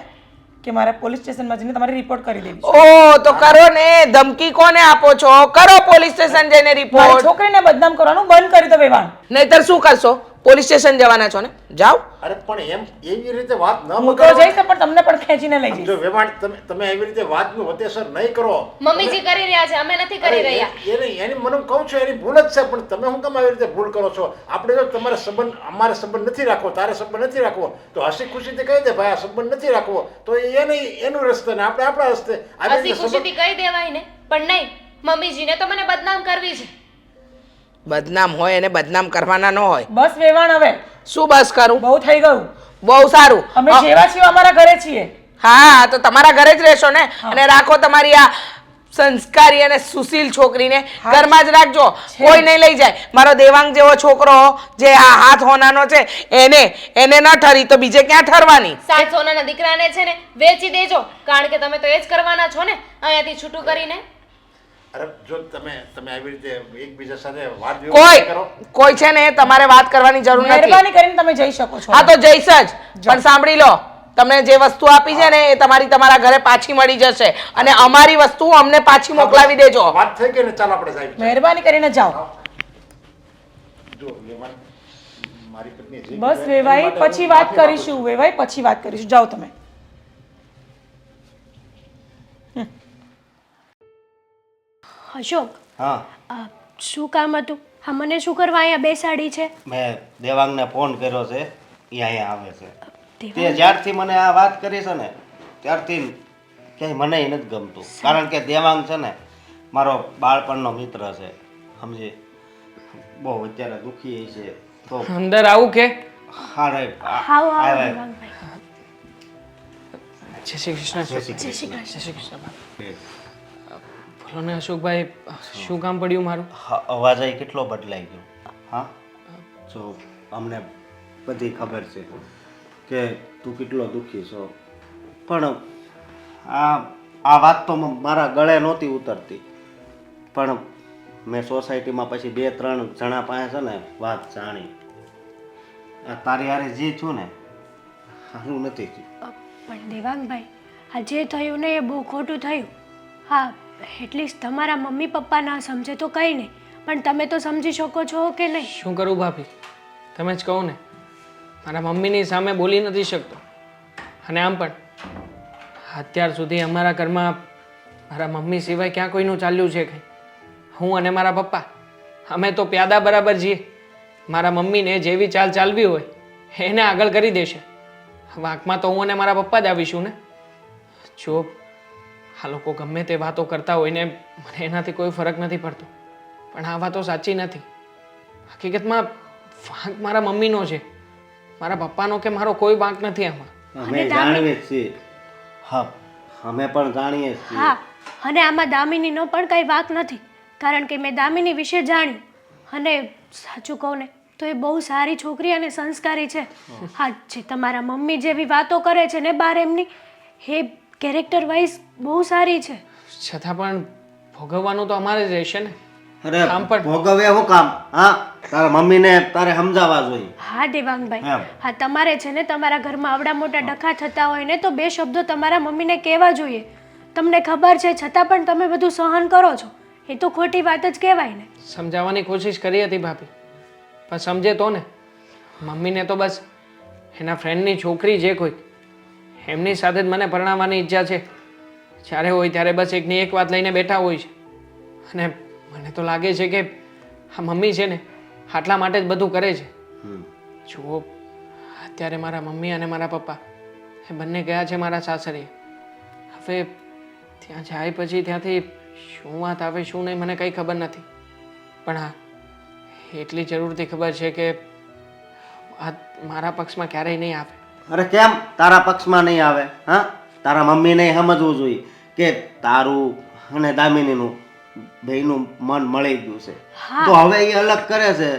કે મારે પોલીસ સ્ટેશનમાં જઈને તમારી રિપોર્ટ કરી દેવી છે. ઓ તો કરો ને. ધમકી કોને આપો છો? કરો પોલીસ સ્ટેશન જઈને મારી રિપોર્ટ. છોકરીને બદનામ કરવાનું બંધ કરી દો વેવાણ. નહીતર શું કરશો? પોલીસ સ્ટેશન જવાના છો ને? જાઓ. અરે પણ એમ એવી રીતે વાત ન હું તો બગાડો. જઈશ પણ તમને પણ ખેંચીને લઈ જઈશ. જો વેવાણ, તમે એવી રીતે વાતનું વતેસર નહીં કરો. મમ્મીજી કરી રહ્યા છે, અમે નથી કરી રહ્યા. એની મને કહું છું એની ભૂલ જ છે, પણ તમે શું કામ આવી રીતે ભૂલ કરો છો? આપણે જો તમારે સંબંધ, અમારે સંબંધ નથી રાખવો, તારે સંબંધ નથી રાખવો, તો હસી ખુશીથી કહી દે ભાઈ આ સંબંધ નથી રાખવો, તો એનું રસ્તે ને આપણે આપણા રસ્તે. આવી હસી રીતે ખુશીથી કહી દેવાય ને, પણ નહીં, મમ્મીજીને તો મને બદનામ કરવી છે. બદનામ હોય એને બદનામ કરવાના ન હોય. બસ વેવાણ, હવે શું બસ કરું? બહુ થઈ ગયું. બહુ સારું. અમે જેવા છીએ અમારા ઘરે છીએ. હા, તો તમારા ઘરે જ રહેશો ને, અને રાખો તમારી આ સંસ્કારી અને સુશીલ છોકરીને ઘરમાં જ રાખજો, કોઈ નહીં લઈ જાય. મારો દેવાંગ જેવો છોકરો જે આ હાથ હોનાનો છે એને ન ઠરી તો બીજે ક્યાં ઠરવાની? 7 સોનાના દીકરાને છે ને વેચી દેજો, કારણ કે તમે તો એ જ કરવાના છો ને અહીંયાથી છૂટું કરીને. અરે જો તમે આવી રીતે એકબીજા સાથે વાત કોઈ છે ને તમારે વાત કરવાની જરૂર નથી. મહેરબાની કરીને તમે જઈ શકો છો. હા તો જઈશ જ, પણ સાંભળી લો, તમને જે વસ્તુ આપી છે ને એ તમારા ઘરે પાછી મળી જશે અને અમારી વસ્તુ અમને પાછી મોકલાવી દેજો. વાત થઈ ગઈ ને, ચાલો આપણે સાહેબ. મહેરબાની કરીને જાઓ. જો લેવાની મારી પત્ની જે બસ વેવાઈ, પછી વાત કરીશું. વેવાઈ, પછી વાત કરીશું. જાઓ તમે. અશોક, હા, શું કામ હતું? હા, મને શું કરવા અહીંયા બેસાડી છે? મેં દેવાંગને ફોન કર્યો છે, એ અહીંયા આવે છે. દેવાંગ? તે જ્યારથી મને આ વાત કરી છે ને ત્યારથી ક્યાંય મને નથી ગમતું, કારણ કે દેવાંગ છે ને મારો બાળપણનો મિત્ર છે, સમજી. બહુ અત્યારે દુઃખી છે તો અંદર આવું કે? હા રે હાવ હાવ દેવાંગભાઈ. જય શ્રી કૃષ્ણ. જય શ્રી જય શ્રી જય કૃષ્ણ. શ્રી કૃષ્ણ. બોલો ને અશોકભાઈ, શું કામ પડ્યું મારું? અવાજ અહીં કેટલો બદલાઈ ગયો. હા, જો અમને બધી ખબર છે કે તું કેટલો દુઃખી છો, પણ આ વાત તો મારા ગળે નહોતી ઉતરતી, પણ મેં સોસાયટીમાં પછી 2-3 જણા પાસે છે ને વાત જાણી. આ તારી હારે જે છું ને સારું નથી થયું. પણ દેવાંગભાઈ, આ જે થયું ને એ બહુ ખોટું થયું. હા, એટલીસ્ટ તમારા મમ્મી પપ્પા ના સમજે તો કંઈ નહીં, પણ તમે તો સમજી શકો છો કે નહીં? શું કરું ભાભી, તમે જ કહો ને. મારા મમ્મીની સામે બોલી નથી શકતો, અને આમ પણ અત્યાર સુધી અમારા ઘરમાં મારા મમ્મી સિવાય ક્યાં કોઈનું ચાલ્યું છે કંઈ? હું અને મારા પપ્પા અમે તો પ્યાદા બરાબર છીએ. મારા મમ્મીને જેવી ચાલ ચાલવી હોય એને આગળ કરી દેશે. વાંકમાં તો હું અને મારા પપ્પા જ આવીશું ને. જો આ લોકો ગમે તે વાતો કરતા હોય ને મને એનાથી કોઈ ફરક નથી પડતો, પણ આ વાતો સાચી નથી. હકીકતમાં વાંક મારા મમ્મીનો છે, મારા પપ્પાનો કે મારો કોઈ વાંક નથી આમાં. અમે જાણીએ છીએ. હા, અમે પણ જાણીએ છીએ. હા, અને આમાં દામિનીનો પણ કંઈ વાંક નથી, કારણ કે મેં દામિની વિશે જાણ્યું, અને સાચું કહું ને તો એ બહુ સારી છોકરી અને સંસ્કારી છે. હા, જે તમારા મમ્મી જેવી વાતો કરે છે ને બહાર એમની, એ કેરેક્ટર વાઇઝ બહુ સારી છે. છતાં પણ ભોગવવાનું તો અમારે જ રહેશે ને. અરે આમ પણ ભોગવે શું કામ? હા, તારા મમ્મીને તારે સમજાવવા જોઈએ. હા દેવાંગભાઈ, એમ. હા તમારે છે ને તમારા ઘરમાં આવડા મોટા ડખા થતા હોય ને તો 2 શબ્દો તમારા મમ્મીને કહેવા જોઈએ. તમને ખબર છે છતાં પણ તમે બધું સહન કરો છો, એ તો ખોટી વાત જ કહેવાય ને. સમજાવવાની કોશિશ કરી હતી ભાભી, પણ સમજે તો ને. મમ્મીને તો બસ એના ફ્રેન્ડની છોકરી જે કોઈ એમની સાથે જ મને પરણાવવાની ઈચ્છા છે. જ્યારે હોય ત્યારે બસ એકની એક વાત લઈને બેઠા હોય છે, અને મને તો લાગે છે કે આ મમ્મી છે ને આટલા માટે જ બધું કરે છે. જુઓ, અત્યારે મારા મમ્મી અને મારા પપ્પા એ બંને ગયા છે મારા સાસરીએ. હવે ત્યાં જાય પછી ત્યાંથી શું વાત આવે શું નહીં મને કંઈ ખબર નથી, પણ હા એટલી જરૂરથી ખબર છે કે આ મારા પક્ષમાં ક્યારેય નહીં આવે. અરે કેમ તારા પક્ષમાં નહીં આવે? હા, તારા મમ્મીને સમજવું જોઈએ કે તારું અને દામિનીનું બેયનું મન મળી ગયું છે, તો હવે એ અલગ કરે છે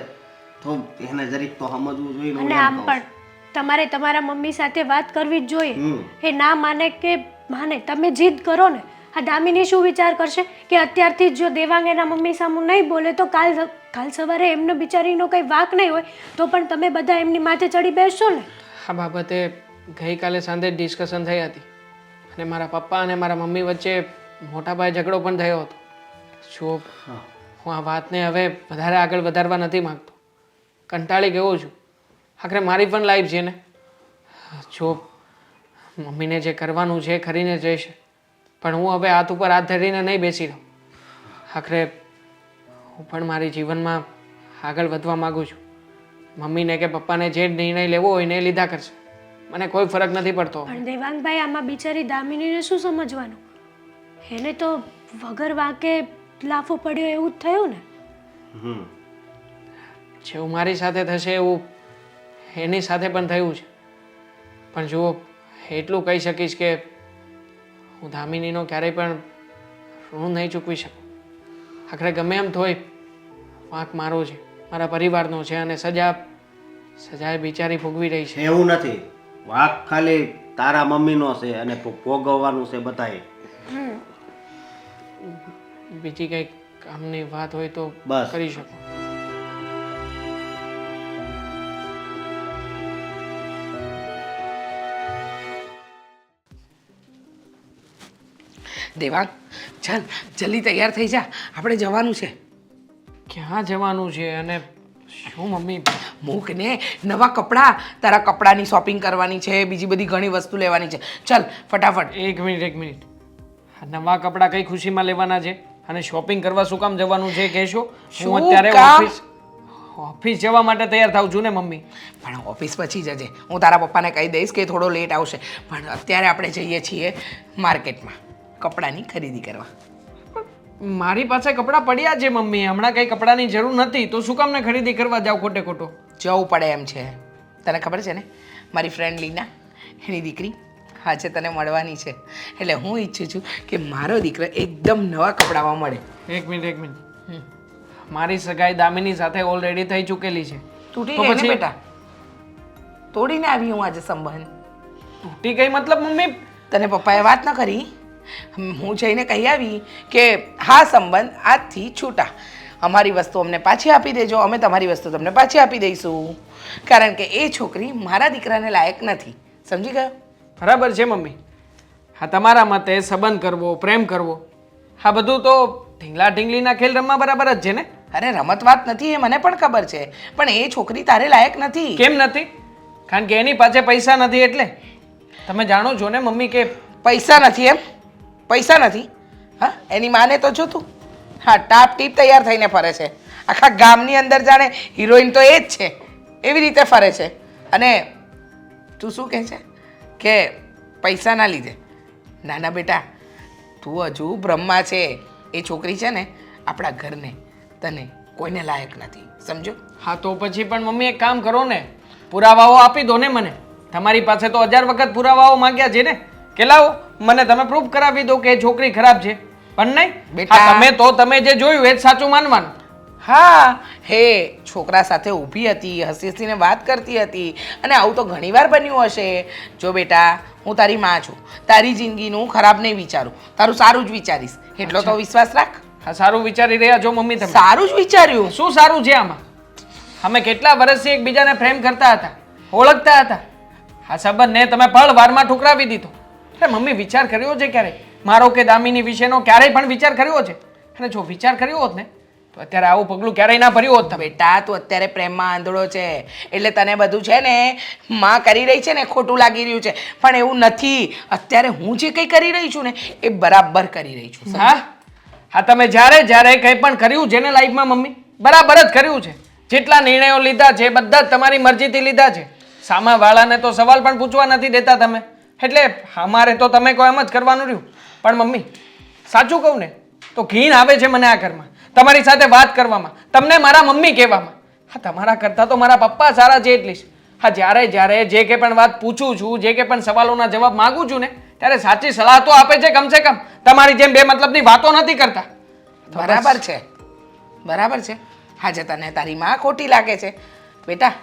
તો એને જરીક તો સમજવું જોઈએ ને. અને આમ પણ તમારે તમારા મમ્મી સાથે વાત કરવી જ જોઈએ. એ ના માને કે માને, તમે જીદ કરો ને. આ દામિની શું વિચાર કરશે કે અત્યારથી જ જો દેવાંગ એના મમ્મી સામું નહીં બોલે તો કાલ સવારે એમનો બિચારીનો કંઈ વાંક નહીં હોય તો પણ તમે બધા એમની માથે ચડી બેસશો ને. આ બાબતે ગઈકાલે સાંજે ડિસ્કશન થઈ હતી, અને મારા પપ્પા અને મારા મમ્મી વચ્ચે મોટા પાયે ઝઘડો પણ થયો હતો. જો હું આ વાતને હવે વધારે આગળ વધારવા નથી માગતો, કંટાળી ગયો છું. આખરે મારી પણ લાઈફ છે ને. જો મમ્મીને જે કરવાનું છે કરીને જઈશે, પણ હું હવે હાથ ઉપર હાથ ધરીને નહીં બેસી રહું. આખરે હું પણ મારી જીવનમાં આગળ વધવા માગું છું. મમ્મીને કે પપ્પાને જે નિર્ણય લેવો હોય ને એ લીધા કરશે, મને કોઈ ફરક નથી પડતો. પણ દેવાંગભાઈ, આમાં બિચારી દામિનીને શું સમજવાનું? એને તો વગર વાંકે લાફો પડ્યો એવું જ થયું ને. જેવું મારી સાથે થશે એવું એની સાથે પણ થયું છે. પણ જુઓ, એટલું કહી શકીશ કે હું દામિનીનો ક્યારેય પણ હું નહીં ચૂકવી શકું. આખરે ગમે એમ તોય વાંક મારો છે, મારા પરિવારનો છે, અને સજા એ બિચારી ભોગવી રહી છે. એવું નથી, વાંક ખાલી તારા મમ્મીનો છે અને ભોગવવાનું છે બધાએ. બીજી કંઈક કામની વાત હોય તો બસ. કરી શકો. દેવાંગ, ચાલ જલ્દી તૈયાર થઈ જા, આપણે જવાનું છે. ક્યાં જવાનું છે અને શું મમ્મી? મૂક ને, નવા કપડાં, તારા કપડાની શોપિંગ કરવાની છે, બીજી બધી ઘણી વસ્તુ લેવાની છે. ચાલ ફટાફટ. એક મિનિટ. આ નવા કપડાં કઈ ખુશીમાં લેવાના છે અને શોપિંગ કરવા શું કામ જવાનું છે કહેશો? શું હું અત્યારે કામ? ઓફિસ જવા માટે તૈયાર થાઉં છું ને મમ્મી. પણ ઓફિસ પછી જજે, હું તારા પપ્પાને કહી દઈશ કે થોડો લેટ આવશે. પણ અત્યારે આપણે જઈએ છીએ માર્કેટમાં કપડાની ખરીદી કરવા. મારી પાસે કપડાં પડ્યા છે મમ્મી, હમણાં કઈ કપડાની જરૂર નથી, તો શું કામ ને ખરીદી કરવા જાવ ખોટે ખોટો? જવું પડે એમ છે. તને ખબર છે ને, મારી ફ્રેન્ડ લીના, એની દીકરી આજે તને મળવાની છે, એટલે હું ઈચ્છું છું કે મારો દીકરો એકદમ નવા કપડામાં મળે. એક મિનિટ. મારી સગાઈ દામિની સાથે ઓલરેડી થઈ ચૂકેલી છે. તૂટી તો ગઈ ને પછી- બેટા, તોડીને આવી હું આજે સંબંધ. તૂટી ગઈ મતલબ મમ્મી? તને પપ્પાએ વાત ન કરી? હું જઈને કહી આવી કે હા સંબંધ આજથી છૂટા, અમારી વસ્તુ અમને પાછી આપી દેજો, અમે તમારી વસ્તુ તમને પાછી આપી દઈશું, કારણ કે એ છોકરી મારા દીકરાને લાયક નથી. સમજી ગયો? બરાબર છે મમ્મી. હા, તમારા મતે સંબંધ કરવો, પ્રેમ કરવો, હા બધું તો ઢીંગલા ઢીંગલીના ખેલ રમવા બરાબર જ છે ને? અરે રમત વાત નથી, એ મને પણ ખબર છે, પણ એ છોકરી તારે લાયક નથી. કેમ નથી? કારણ કે એની પાસે પૈસા નથી એટલે. તમે જાણો છો ને મમ્મી કે પૈસા નથી એમ? પૈસા નથી? હા, એની માને તો જો તું, હા ટાપ ટીપ તૈયાર થઈને ફરે છે, આખા ગામની અંદર જાણે હિરોઈન તો એ જ છે એવી રીતે ફરે છે. અને તું શું કહે છે કે પૈસાના લીધે? ના ના બેટા, તું હજુ બ્રહ્મા છે. એ છોકરી છે ને આપણા ઘરને, તને કોઈને લાયક નથી, સમજો? હા તો પછી પણ મમ્મી એક કામ કરો ને, પુરાવાઓ આપી દો ને મને. તમારી પાસે તો 1000 વખત પુરાવાઓ માંગ્યા છે ને, કે લાવો મને તમે પ્રૂફ કરાવી દો કે એ છોકરી ખરાબ છે. પણ નહીં બેટા. બેટા, તમે જે જોયું એ જ સાચું માનવાનું. હા, હે છોકરા સાથે ઊભી હતી, હસી હસીને વાત કરતી હતી, અને આવું તો ઘણીવાર બન્યું હશે. જો બેટા, હું તારી માં છું, તારી જિંદગીનું ખરાબ નહીં વિચારું, તારું સારું જ વિચારીશ, એટલો તો વિશ્વાસ રાખ. હા, સારું વિચારી રહ્યા છો મમ્મી તમે. સારું જ વિચાર્યું. શું સારું છે આમાં? અમે કેટલા વર્ષથી એકબીજાને પ્રેમ કરતા હતા, ઓળખતા હતા. આ સંબંધને તમે પળ વારમાં ઠુકરાવી દીધો. અરે મમ્મી, વિચાર કર્યો છે ક્યારે મારો કે દામિની વિશેનો? ક્યારેય પણ વિચાર કર્યો છે? અને જો વિચાર કર્યો હોત ને તો અત્યારે આવું પગલું ક્યારેય ના ભર્યું હોત તમે. બેટા, તું અત્યારે પ્રેમમાં આંધળો છે, એટલે તને બધું છે ને માં કરી રહી છે ને ખોટું લાગી રહ્યું છે, પણ એવું નથી. અત્યારે હું જે કંઈ કરી રહી છું ને એ બરાબર કરી રહી છું. હા, તમે જ્યારે કંઈ પણ કર્યું છે ને લાઈફમાં મમ્મી, બરાબર જ કર્યું છે. જેટલા નિર્ણયો લીધા છે બધા જ તમારી મરજીથી લીધા છે. સામાવાળાને તો સવાલ પણ પૂછવા નથી દેતા તમે, એટલે અમારે તો તમે કહો એમ જ કરવાનું રહ્યું. પણ મમ્મી, સાચું કહું ને તો ઘીન આવે છે મને આ ઘરમાં, તમારી સાથે વાત કરવામાં, તમને મારા મમ્મી કહેવામાં. હા, તમારા કરતાં તો મારા પપ્પા સારા છે એટલી જ. હા, જ્યારે જે કંઈ પણ વાત પૂછું છું, જે કંઈ પણ સવાલોના જવાબ માગું છું ને, ત્યારે સાચી સલાહ તો આપે છે કમસે કમ. તમારી જેમ બે મતલબની વાતો નથી કરતા. બરાબર છે, બરાબર છે. આજે તને તારી માં ખોટી લાગે છે બેટા.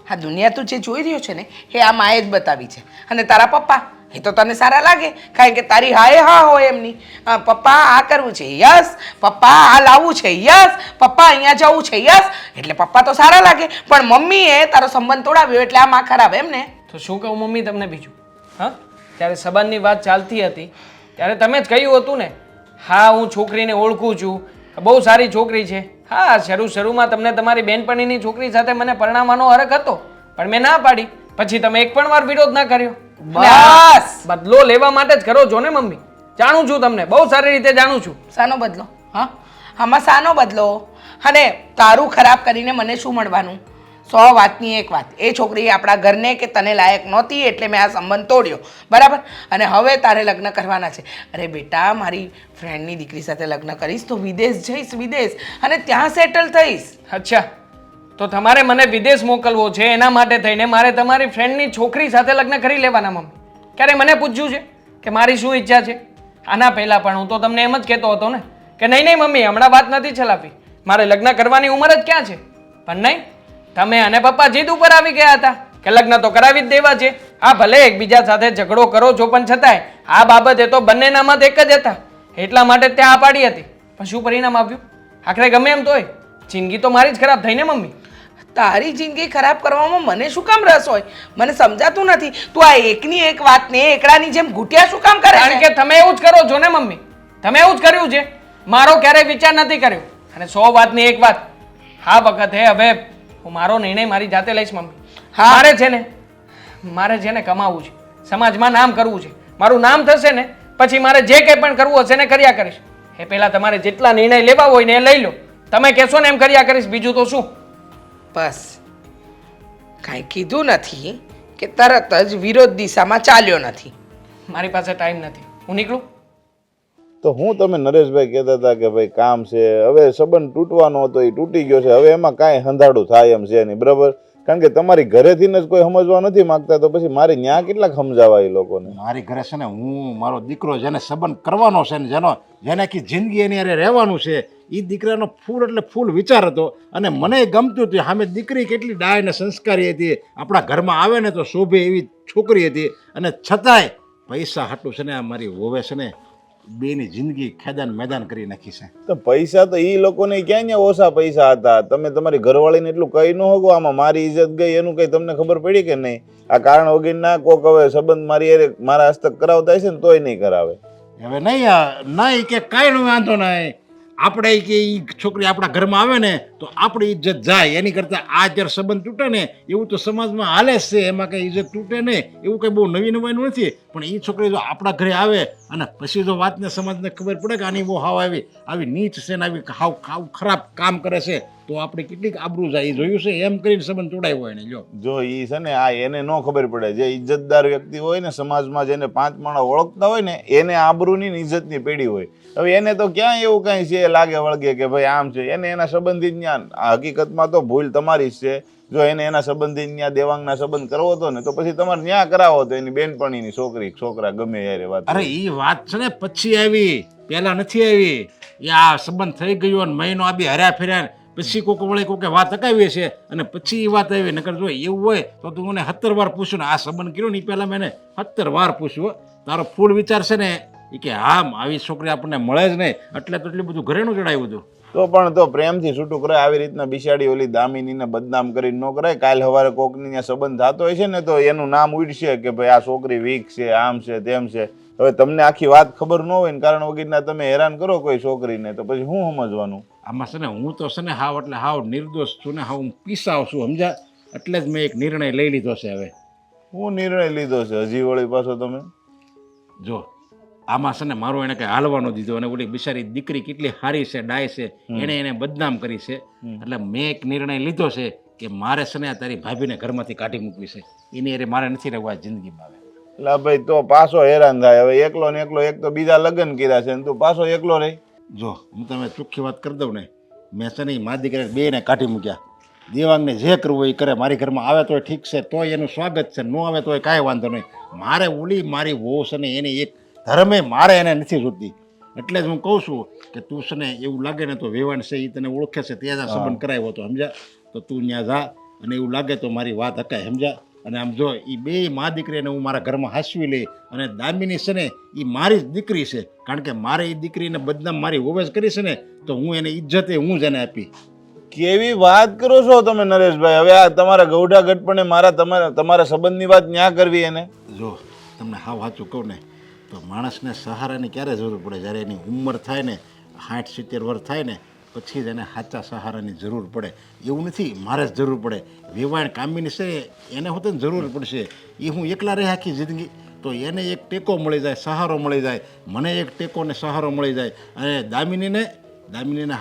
આ દુનિયા તું જે જોઈ રહ્યો છે ને એ આ માએ જ બતાવી છે, અને તારા પપ્પા એ તો તને સારા લાગે, કારણ કે તારી હાય હા હોય એમની. પપ્પા આ કરવું છે, યસ. પપ્પા આ લાવવું છે, યસ. પપ્પા અહીંયા જવું છે, યસ. એટલે પપ્પા તો સારા લાગે, પણ મમ્મીએ તારો સંબંધ તોડાવ્યો એટલે આ માં ખરાબ એમ ને? તો શું કહું મમ્મી તમને બીજું? હા, ત્યારે સંબંધની વાત ચાલતી હતી ત્યારે તમે જ કહ્યું હતું ને, હા હું છોકરીને ઓળખું છું, બહુ સારી છોકરી છે. હા, શરૂમાં તમને તમારી બેનપણીની છોકરી સાથે મને પરણાવવાનો હરખ હતો, પણ મેં ના પાડી. પછી તમે એક પણ વાર વિરોધ ના કર્યો. બસ બદલો લેવા માટે જ કરો છો ને મમ્મી? જાણું છું તમને, બહુ સારી રીતે જાણું છું. શાનો બદલો? હા, આમાં શાનો બદલો? અને તારું ખરાબ કરીને મને શું મળવાનું? 100 વાતની એક વાત, એ છોકરી આપણા ઘરને કે તને લાયક નહોતી એટલે મેં આ સંબંધ તોડ્યો, બરાબર? અને હવે તારે લગ્ન કરવાના છે. અરે બેટા, મારી ફ્રેન્ડની દીકરી સાથે લગ્ન કરીશ તો વિદેશ જઈશ, વિદેશ, અને ત્યાં સેટલ થઈશ. અચ્છા, તો તમારે મને વિદેશ મોકલવો છે, એના માટે થઈને મારે તમારી ફ્રેન્ડની છોકરી સાથે લગ્ન કરી લેવાના મમ્મી? ક્યારે મને પૂછ્યું છે કે મારી શું ઈચ્છા છે? આના પહેલાં પણ હું તો તમને એમ જ કહેતો હતો ને કે નહીં નહીં મમ્મી હમણાં વાત નથી ચલાવવી, મારે લગ્ન કરવાની ઉંમર જ ક્યાં છે. પણ નહીં, તમે અને પપ્પા જીદ ઉપર આવી ગયા હતા કે લગ્ન તો કરાવી જ દેવા છે. આ ભલે એકબીજા સાથે ઝઘડો કરો છો પણ છતાંય આ બાબતે તો બંનેના મત એક જ હતા, એટલા માટે ત્યાં આ પાડી હતી. પણ શું પરિણામ આવ્યું? આખરે ગમે એમ તોય જિંદગી તો મારી જ ખરાબ થઈ ને મમ્મી. તારી જિંદગી ખરાબ કરવામાં મને શું કામ રસ હોય? મને સમજાતું નથી. તું આ એકની એક વાતને એકડાની જેમ ઘૂંટ્યા શું કામ કરે કારણ છે? કે તમે એવું જ કરો છો ને મમ્મી, તમે એવું જ કર્યું છે. મારો ક્યારેય વિચાર નથી કર્યો. અને 100 વાતની એક વાત, આ વખતે હવે હું મારો નિર્ણય મારી જાતે લઈશ મમ્મી. હા. મારે છે ને કમાવું છે, સમાજમાં નામ કરવું છે. મારું નામ થશે ને પછી મારે જે કંઈ પણ કરવું હશે ને કર્યા કરીશ. એ પહેલા તમારે જેટલા નિર્ણય લેવા હોય ને એ લઈ લો. તમે કહેશો ને એમ કર્યા કરીશ, બીજું તો શું. બસ કાંઈ કીધું નથી કે તરત જ વિરોધ દિશામાં ચાલ્યો નથી. મારી પાસે ટાઈમ નથી, હું નીકળું. તો હું તમે નરેશભાઈ કહેતા હતા કે ભાઈ કામ છે, હવે સંબંધ તૂટવાનો હતો એ તૂટી ગયો છે, હવે એમાં કાંઈ હંધાડું થાય એમ છે નહીં, બરાબર? કારણ કે તમારી ઘરેથી જ કોઈ સમજવા નથી માંગતા, તો પછી મારે ન્યા કેટલાક સમજાવવા એ લોકોને? મારી ઘરે છે ને હું મારો દીકરો જેને સંબંધ કરવાનો છે ને જેને આખી જિંદગી એની હારે રહેવાનું છે એ દીકરાનો ફૂલ એટલે ફૂલ વિચાર હતો. અને મને ગમતું હતું. સામે દીકરી કેટલી ડાય ને સંસ્કારી હતી, આપણા ઘરમાં આવે ને તો શોભે એવી છોકરી હતી. અને છતાંય પૈસા હાટું છે ને આ મારી વોવે છે ને બેની જિંદગી ખેદાન મેદાન કરી નાખી છે. તો પૈસા તો એ લોકોને ક્યાં ન્યા ઓછા પૈસા હતા? તમે તમારી ઘરવાળીને એટલું કહી ન હોગો આમાં મારી ઇજ્જત ગઈ એનું કંઈ તમને ખબર પડી કે નહીં? આ કારણ વગરના કોક હવે સંબંધ મારા હસ્તક કરાવતા હશે ને તોય નહીં કરાવે. હવે નહીં કે કાંઈ નો વાંધો નહીં, આપણે કે એ છોકરી આપણા ઘરમાં આવે ને તો આપણી ઇજ્જત જાય. એની કરતાં આ જ્યારે સંબંધ તૂટે ને એવું તો સમાજમાં હાલે જ છે, એમાં કંઈ ઇજ્જત તૂટે નહીં એવું કંઈ બહુ નવી નવાઈનું નથી. પણ એ છોકરી જો આપણા ઘરે આવે અને પછી જો વાતને સમાજને ખબર પડે કે આની બહુ હાવ આવી નીચ છે ને આવી હાવ ખરાબ કામ કરે છે તો આપણે કેટલીક આબરૂ જાય. એ જોયું છે એમ કરીને સંબંધ તોડાયો હોય ને. જો એ છે ને આ એને ન ખબર પડે, જે ઇજ્જતદાર વ્યક્તિ હોય ને સમાજમાં, જેને 5 માણસ ઓળખતા હોય ને એને આબરૂની ને ઇજ્જતની પેઢી હોય. હવે એને તો ક્યાં એવું કાંઈ છે લાગે વળગે કે ભાઈ આમ છે, એને એના સંબંધી જ્ઞાન. આ હકીકતમાં તો ભૂલ તમારી જ છે. જો એને એના સંબંધી ત્યાં દેવાંગના સંબંધ કરવો હતો ને તો પછી તમારે ન્યા કરાવો હતો એની બેનપણીની છોકરા ગમે યારે વાત. અરે એ વાત છે ને પછી આવી, પહેલા નથી આવી. એ આ સંબંધ થઈ ગયો અને મહિનો આ બી હર્યા ફેર્યા પછી કોક વળે કોકે વાત અકાવી છે અને પછી એ વાત આવી. નકર જો એવું હોય તો તું મને 17 વાર પૂછ્યું ને આ સંબંધ કર્યો ને એ પહેલાં મેં 17 વાર પૂછ્યું. તારો ફૂલ વિચાર છે ને એ કે હા આવી છોકરી આપણને મળે જ નહીં એટલે તો એટલું બધું ઘરેનું ચડાવ્યું હતું. તો પણ તો પ્રેમથી છૂટું કરાય. આવી રીતના બિચારી ઓલી દામિનીને બદનામ કરીને ન કરાય. કાલ સવારે કોકની ત્યાં સંબંધ થતો હોય છે ને તો એનું નામ ઉડશે કે ભાઈ આ છોકરી વીક છે, આમ છે, તેમ છે. હવે તમને આખી વાત ખબર ન હોય ને કારણ વગરના તમે હેરાન કરો કોઈ છોકરીને તો પછી શું સમજવાનું? આમાં છે ને હું તો છે ને હાવ એટલે હાવ નિર્દોષ છું ને હાવ હું પીસાવ છું, સમજ્યા? એટલે જ મેં એક નિર્ણય લઈ લીધો છે. હવે હું નિર્ણય લીધો છે હજી વળી પાછો તમે? જો આમાં છે ને મારો એને કંઈ હાલવાનો દીધો અને ઓલી બિચારી દીકરી કેટલી સારી છે, ડાય છે, એને બદનામ કરી છે. એટલે મેં એક નિર્ણય લીધો છે કે મારે છે ને તારી ભાભીને ઘરમાંથી કાઢી મૂકવી છે. એની અરે મારે નથી રહેવું આ જિંદગીમાં. એટલે ભાઈ તો પાછો હેરાન થાય. હવે એકલો ને એકલો, એક તો બીજા લગ્ન કર્યા છે ને તું પાછો એકલો રહી. જો હું તમે ચોખ્ખી વાત કરી દઉં ને, મેં છે ને મારી દીકરી બેને કાઢી મૂક્યા. દેવાંગને જે કરવું હોય એ કરે. મારી ઘરમાં આવે તોય ઠીક છે, તોય એનું સ્વાગત છે, ન આવે તોય કાંઈ વાંધો નહીં. મારે ઓલી મારી વહુ છે ને એની એક ધર્મે મારે એને નથી જોતી. એટલે જ હું કહું છું કે તું છે ને એવું લાગે ને તો વેવાણ છે એ તને ઓળખે છે ત્યાં સંબંધ કરાવ્યો હતો, સમજ્યા? તો તું ત્યાં જા અને એવું લાગે તો મારી વાત હકાય, સમજ્યા? અને આમ જો એ બે મા દીકરીને હું મારા ઘરમાં હાંસવી લઈ. અને દામિની છે ને એ મારી જ દીકરી છે, કારણ કે મારે એ દીકરીને બદનામ મારી વહુએ જ કરી છે ને તો હું એને ઇજ્જતે હું જ એને આપી. કેવી વાત કરો છો તમે નરેશભાઈ? હવે આ તમારા ગૌઢા ગઢપણે તમારા સંબંધની વાત ન્યા કરવી એને? જો તમને હાવ સાચું કહું ને તો માણસને સહારાની ક્યારે જરૂર પડે? જ્યારે એની ઉંમર થાય ને 60-70 વર્ષ થાય ને પછી જ એને સાચા સહારાની જરૂર પડે. એવું નથી મારે જ જરૂર પડે. વેવાણ કામીની છે એને હોતે ને જરૂર પડશે. એ હું એકલા રહે આખી જિંદગી તો એને એક ટેકો મળી જાય, સહારો મળી જાય. મને એક ટેકો ને સહારો મળી જાય અને દામિનીને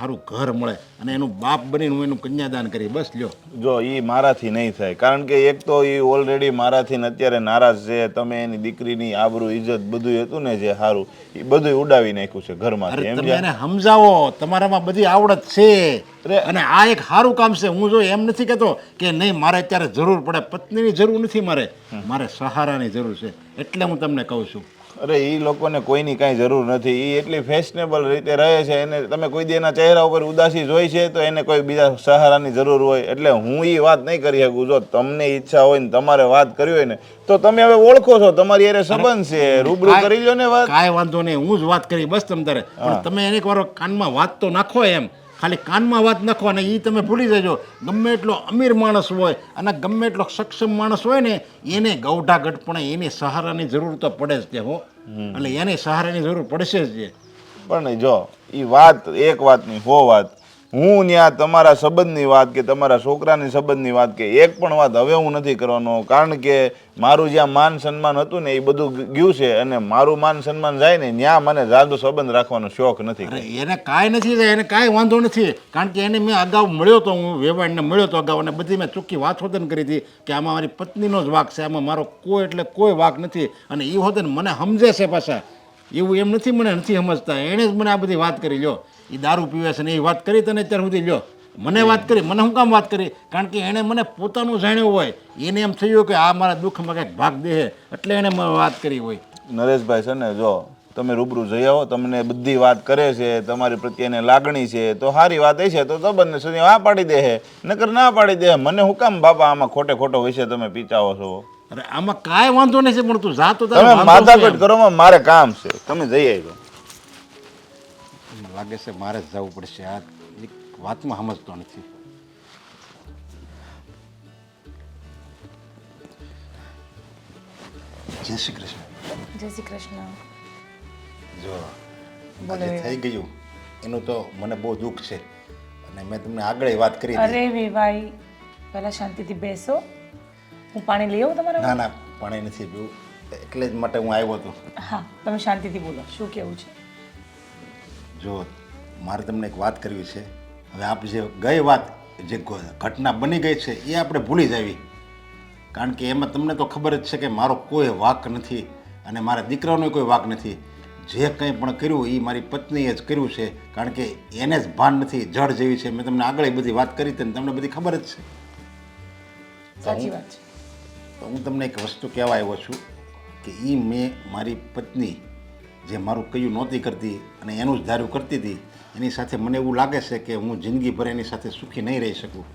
સારું ઘર મળે અને એનું બાપ બનીને હું એનું કન્યાદાન કરી. બસ લ્યો. જો એ મારાથી નહીં થાય, કારણ કે એક તો એ ઓલરેડી મારાથી અત્યારે નારાજ છે. તમે એની દીકરીની આબરૂ ઇજ્જત બધું હતું ને જે સારું એ બધું ઉડાવી નાખ્યું છે ઘરમાંથી. તમે એને સમજાવો, તમારામાં બધી આવડત છે અને આ એક સારું કામ છે. હું જો એમ નથી કહેતો કે નહીં મારે અત્યારે જરૂર પડે, પત્નીની જરૂર નથી, મારે સહારાની જરૂર છે. એટલે હું તમને કહું છું. અરે એ લોકોને કોઈની કાંઈ જરૂર નથી. એ એટલી ફેશનેબલ રીતે રહે છે, એને તમે કોઈ દી એના ચહેરા ઉપર ઉદાસી જોઈ છે તો એને કોઈ બીજા સહારાની જરૂર હોય. એટલે હું એ વાત નહીં કરી શકું. જો તમને ઈચ્છા હોય ને તમારે વાત કરવી હોય ને તો તમે હવે ઓળખો છો, તમારી અરે સંબંધ છે, રૂબરૂ કરી લો ને વાત. કાંઈ વાંધો નહીં, હું જ વાત કરી બસ તમ તારે. પણ તમે એને એક વાર કાનમાં વાત તો નાખો એમ. ખાલી કાનમાં વાત નાખો અને એ તમે ભૂલી જજો. ગમે એટલો અમીર માણસ હોય અને ગમે એટલો સક્ષમ માણસ હોય ને એને ગૌઢા ગઢપણે એની સહારાની જરૂર તો પડે જ છે હો. એટલે એને સહારાની જરૂર પડશે જ. પણ જો એ વાત એક વાતની હો વાત, હું ત્યાં તમારા સંબંધની વાત કે તમારા છોકરાની સંબંધની વાત કે એક પણ વાત હવે હું નથી કરવાનો. કારણ કે મારું જ્યાં માન સન્માન હતું ને એ બધું ગયું છે અને મારું માન સન્માન જાય ને ત્યાં મને જાદુ સંબંધ રાખવાનો શોખ નથી. અરે એને કાંઈ નથી થાય, એને કાંઈ વાંધો નથી. કારણ કે એને મેં અગાઉ મળ્યો તો, હું વેવાણને મળ્યો તો અગાઉ, અને બધી મેં ચોખ્ખી વાત હોતન કરી હતી કે આમાં મારી પત્નીનો જ વાક છે, આમાં મારો કોઈ એટલે કોઈ વાક નથી. અને એ હોતે મને સમજે છે પાછા, એવું એમ નથી મને નથી સમજતા. એણે જ મને આ બધી વાત કરી. લ્યો એ દારૂ પીવે છે ને એ વાત કરી તને અત્યાર સુધી. લ્યો મને વાત કરી, મને શું કામ વાત કરી? કારણ કે એણે મને પોતાનું જાણ્યું હોય, એને એમ થયું કે આ મારા દુઃખમાં કંઈક ભાગ દે એટલે એણે મને વાત કરી હોય. નરેશભાઈ છે ને, જો તમે રૂબરૂ જઈ આવો, તમને બધી વાત કરે છે, તમારી પ્રત્યે એને લાગણી છે તો સારી વાત એ છે તો સંબંધને સુધી હા પાડી દે છે, નકર ના પાડી દે. મને હું કામ બાપા આમાં ખોટે ખોટો વિશે તમે પીચાવો છો? અરે આમાં કાંઈ વાંધો નથી, પણ તું જા તો તમે માથાકૂટ કરો, મારે કામ છે, તમે જઈ આવજો. લાગે છે મારે જ જવું પડશે. આ એક વાતમાં સમજતો નથી. જય શ્રી કૃષ્ણ. જય શ્રી કૃષ્ણ. જો જે થઈ ગયું એનું તો મને બહુ દુઃખ છે અને મેં તમને આગળ વાત કરી હતી. અરે વેવાઈ, પહેલા શાંતિથી બેસો. હું પાણી લઈ આવું તમારા? ના ના, પાણી નથી પીવું, એટલે જ માટે હું આવ્યો હતો. હા, તમે શાંતિથી બોલો, શું કેવું છે? જો મારે તમને એક વાત કરવી છે. હવે આપ જે ગઈ વાત, જે ઘટના બની ગઈ છે એ આપણે ભૂલી જાવી. કારણ કે એમાં તમને તો ખબર જ છે કે મારો કોઈ વાંક નથી અને મારા દીકરાનો કોઈ વાંક નથી. જે કંઈ પણ કર્યું એ મારી પત્નીએ જ કર્યું છે. કારણ કે એને જ ભાન નથી, જડ જેવી છે. મેં તમને આગળ બધી વાત કરી હતી ને તમને બધી ખબર જ છે. સાચી વાત છે. તો હું તમને એક વસ્તુ કહેવા આવ્યો છું કે એ મેં મારી પત્ની જે મારું કયું નહોતી કરતી અને એનું જ ધાર્યું કરતી હતી, એની સાથે મને એવું લાગે છે કે હું જિંદગીભર એની સાથે સુખી નહીં રહી શકું.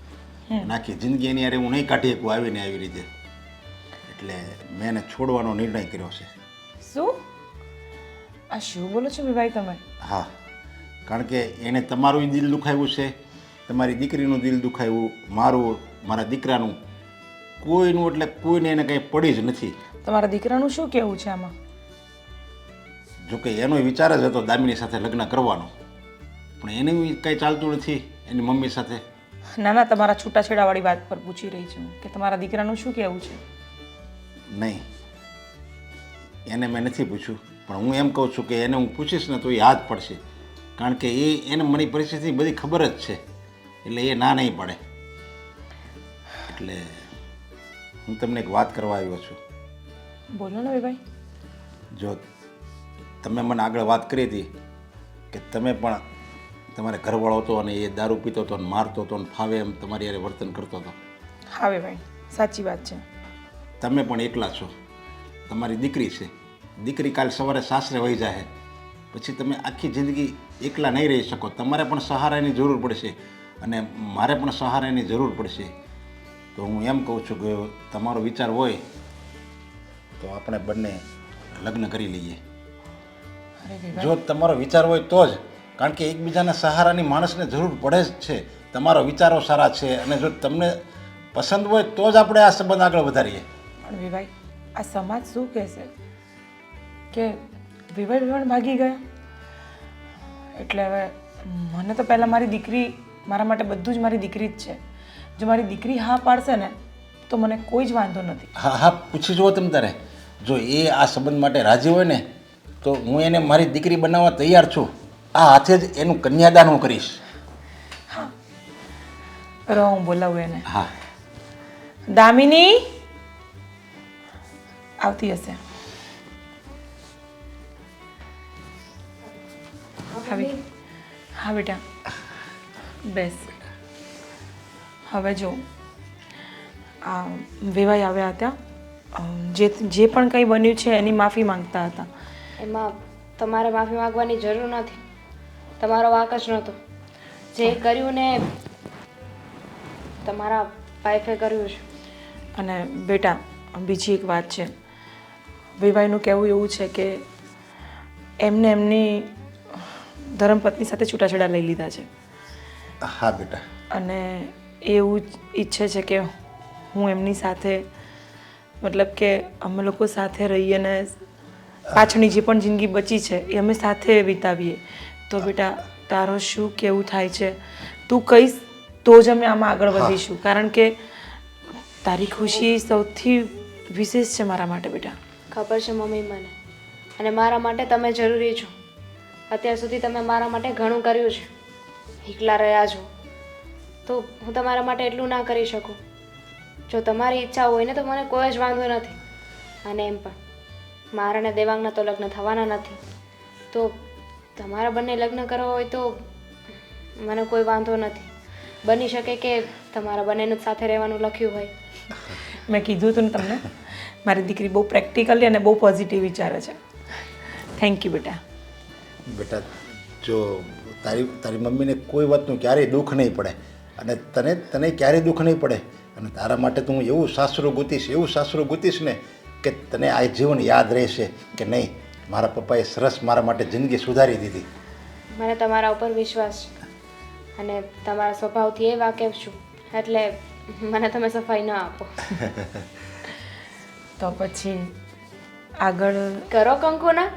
આખી જિંદગી એની યારે હું નહીં કાઢી શકું આવીને આવી રીતે. એટલે મેં એને છોડવાનો નિર્ણય કર્યો છે. શું? આ શું બોલો છો ભાઈ તમે? હા, કારણ કે એણે તમારું દિલ દુખાવ્યું છે, તમારી દીકરીનું દિલ દુખાવ્યું, મારું, મારા દીકરાનું, કોઈનું એટલે કોઈને એને કંઈ પડી જ નથી. તમારા દીકરાનું શું કહેવું છે આમાં? જોકે એનો વિચાર જ હતો દામિની સાથે લગ્ન કરવાનો, પણ એને કંઈ ચાલતું નથી એની મમ્મી સાથે. ના ના, તમારા છૂટાછેડાવાળી વાત પર પૂછી રહી છું કે તમારા દીકરાનું શું કહેવું છે. નહીં, એને મેં નથી પૂછ્યું, પણ હું એમ કહું છું કે એને હું પૂછીશ ને તો એ હાથ પડશે. કારણ કે એને મારી પરિસ્થિતિ બધી ખબર જ છે, એટલે એ ના નહીં પડે. એટલે હું તમને એક વાત કરવા આવ્યો છું. બોલો ને ભાઈ. જો તમે મને આગળ વાત કરી હતી કે તમે પણ તમારે ઘરવાળો હતો અને એ દારૂ પીતો હતો, મારતો હતો, ફાવે એમ તમારી યારે વર્તન કરતો હતો. હા ભાઈ, સાચી વાત છે. તમે પણ એકલા છો, તમારી દીકરી છે. દીકરી કાલ સવારે સાસરે વહી જાય, પછી તમે આખી જિંદગી એકલા નહીં રહી શકો. તમારે પણ સહારાની જરૂર પડશે અને મારે પણ સહારાની જરૂર પડશે. તો હું એમ કહું છું કે તમારો વિચાર હોય તો આપણે બંને લગ્ન કરી લઈએ. જો તમારો વિચાર હોય તો જ, કારણ કે એકબીજાના સહારાની માણસને જરૂર પડે જ છે. તમારા વિચારો સારા છે અને જો તમને પસંદ હોય તો જ આપણે આ સંબંધ આગળ વધારીએ. પણ વિભાઈ, આ સમાજ શું કહેશે કે વિવાહ ભાગી ગયા? એટલે હવે મને તો પહેલાં મારી દીકરી, મારા માટે બધું જ મારી દીકરી જ છે. જો મારી દીકરી હા પાડશે ને તો મને કોઈ જ વાંધો નથી. હા હા, પૂછી જુઓ તમે તારે. જો એ આ સંબંધ માટે રાજી હોય ને તો હું એને મારી દીકરી બનાવવા તૈયાર છું. આ હાથે જ એનું કન્યાદાન હું કરીશ. રહો, હું બોલાવું એને. હા, દામિની આવતી હશે. હા બેટા, બેસ. હવે જો વિવાહ આવ્યા હતા, જે પણ કંઈ બન્યું છે એની માફી માંગતા હતા એમાં તમારે માફી માંગવાની જરૂર નથી. તમારો વાંક જ નહોતો. જે કર્યું ને તમારા વાઈફે કર્યું છે. અને બેટા બીજી એક વાત છે, વિવાહીનું કહેવું એવું છે કે એમને એમની ધર્મપત્ની સાથે છૂટાછેડા લઈ લીધા છે હા બેટા. અને એવું જ ઈચ્છે છે કે હું એમની સાથે મતલબ કે અમે લોકો સાથે રહીએ ને પાછળની જે પણ જિંદગી બચી છે એ અમે સાથે વિતાવીએ. તો બેટા તારો શું કેવું થાય છે? તું કહીશ તો જ અમે આમાં આગળ વધીશું, કારણ કે તારી ખુશી સૌથી વિશેષ છે મારા માટે બેટા. ખબર છે મમ્મી મને, અને મારા માટે તમે જરૂરી છો. અત્યાર સુધી તમે મારા માટે ઘણું કર્યું છે. એકલા રહ્યા છો તો હું તમારા માટે એટલું ના કરી શકું. જો તમારી ઈચ્છા હોય ને તો મને કોઈ જ વાંધો નથી. અને એમ પણ મારા ને દેવાંગના તો લગ્ન થવાના નથી, તો તમારા બંને લગ્ન કરવા હોય તો મને કોઈ વાંધો નથી. બની શકે કે તમારા બંનેનું જ સાથે રહેવાનું લખ્યું હોય. મેં કીધું હતું ને તમને, મારી દીકરી બહુ પ્રેક્ટિકલી અને બહુ પોઝિટિવ વિચારે છે. થેન્ક યુ બેટા. બેટા જો તારી મમ્મીને કોઈ વાતનું ક્યારેય દુઃખ નહીં પડે, અને તને ક્યારેય દુઃખ નહીં પડે. અને તારા માટે તો હું એવું સાસરું ગૂંથીશ ને કે તને આ જીવન યાદ રહેશે કે નહીં, મારા પપ્પાએ સરસ મારા માટે જિંદગી સુધારી દીધી. મને તમારા ઉપર વિશ્વાસ છે, અને તમારા સ્વભાવથી એ વાકેફ છું, એટલે મને તમે સફાઈ ન આપો. તો પછી આગળ કરો કંકુના.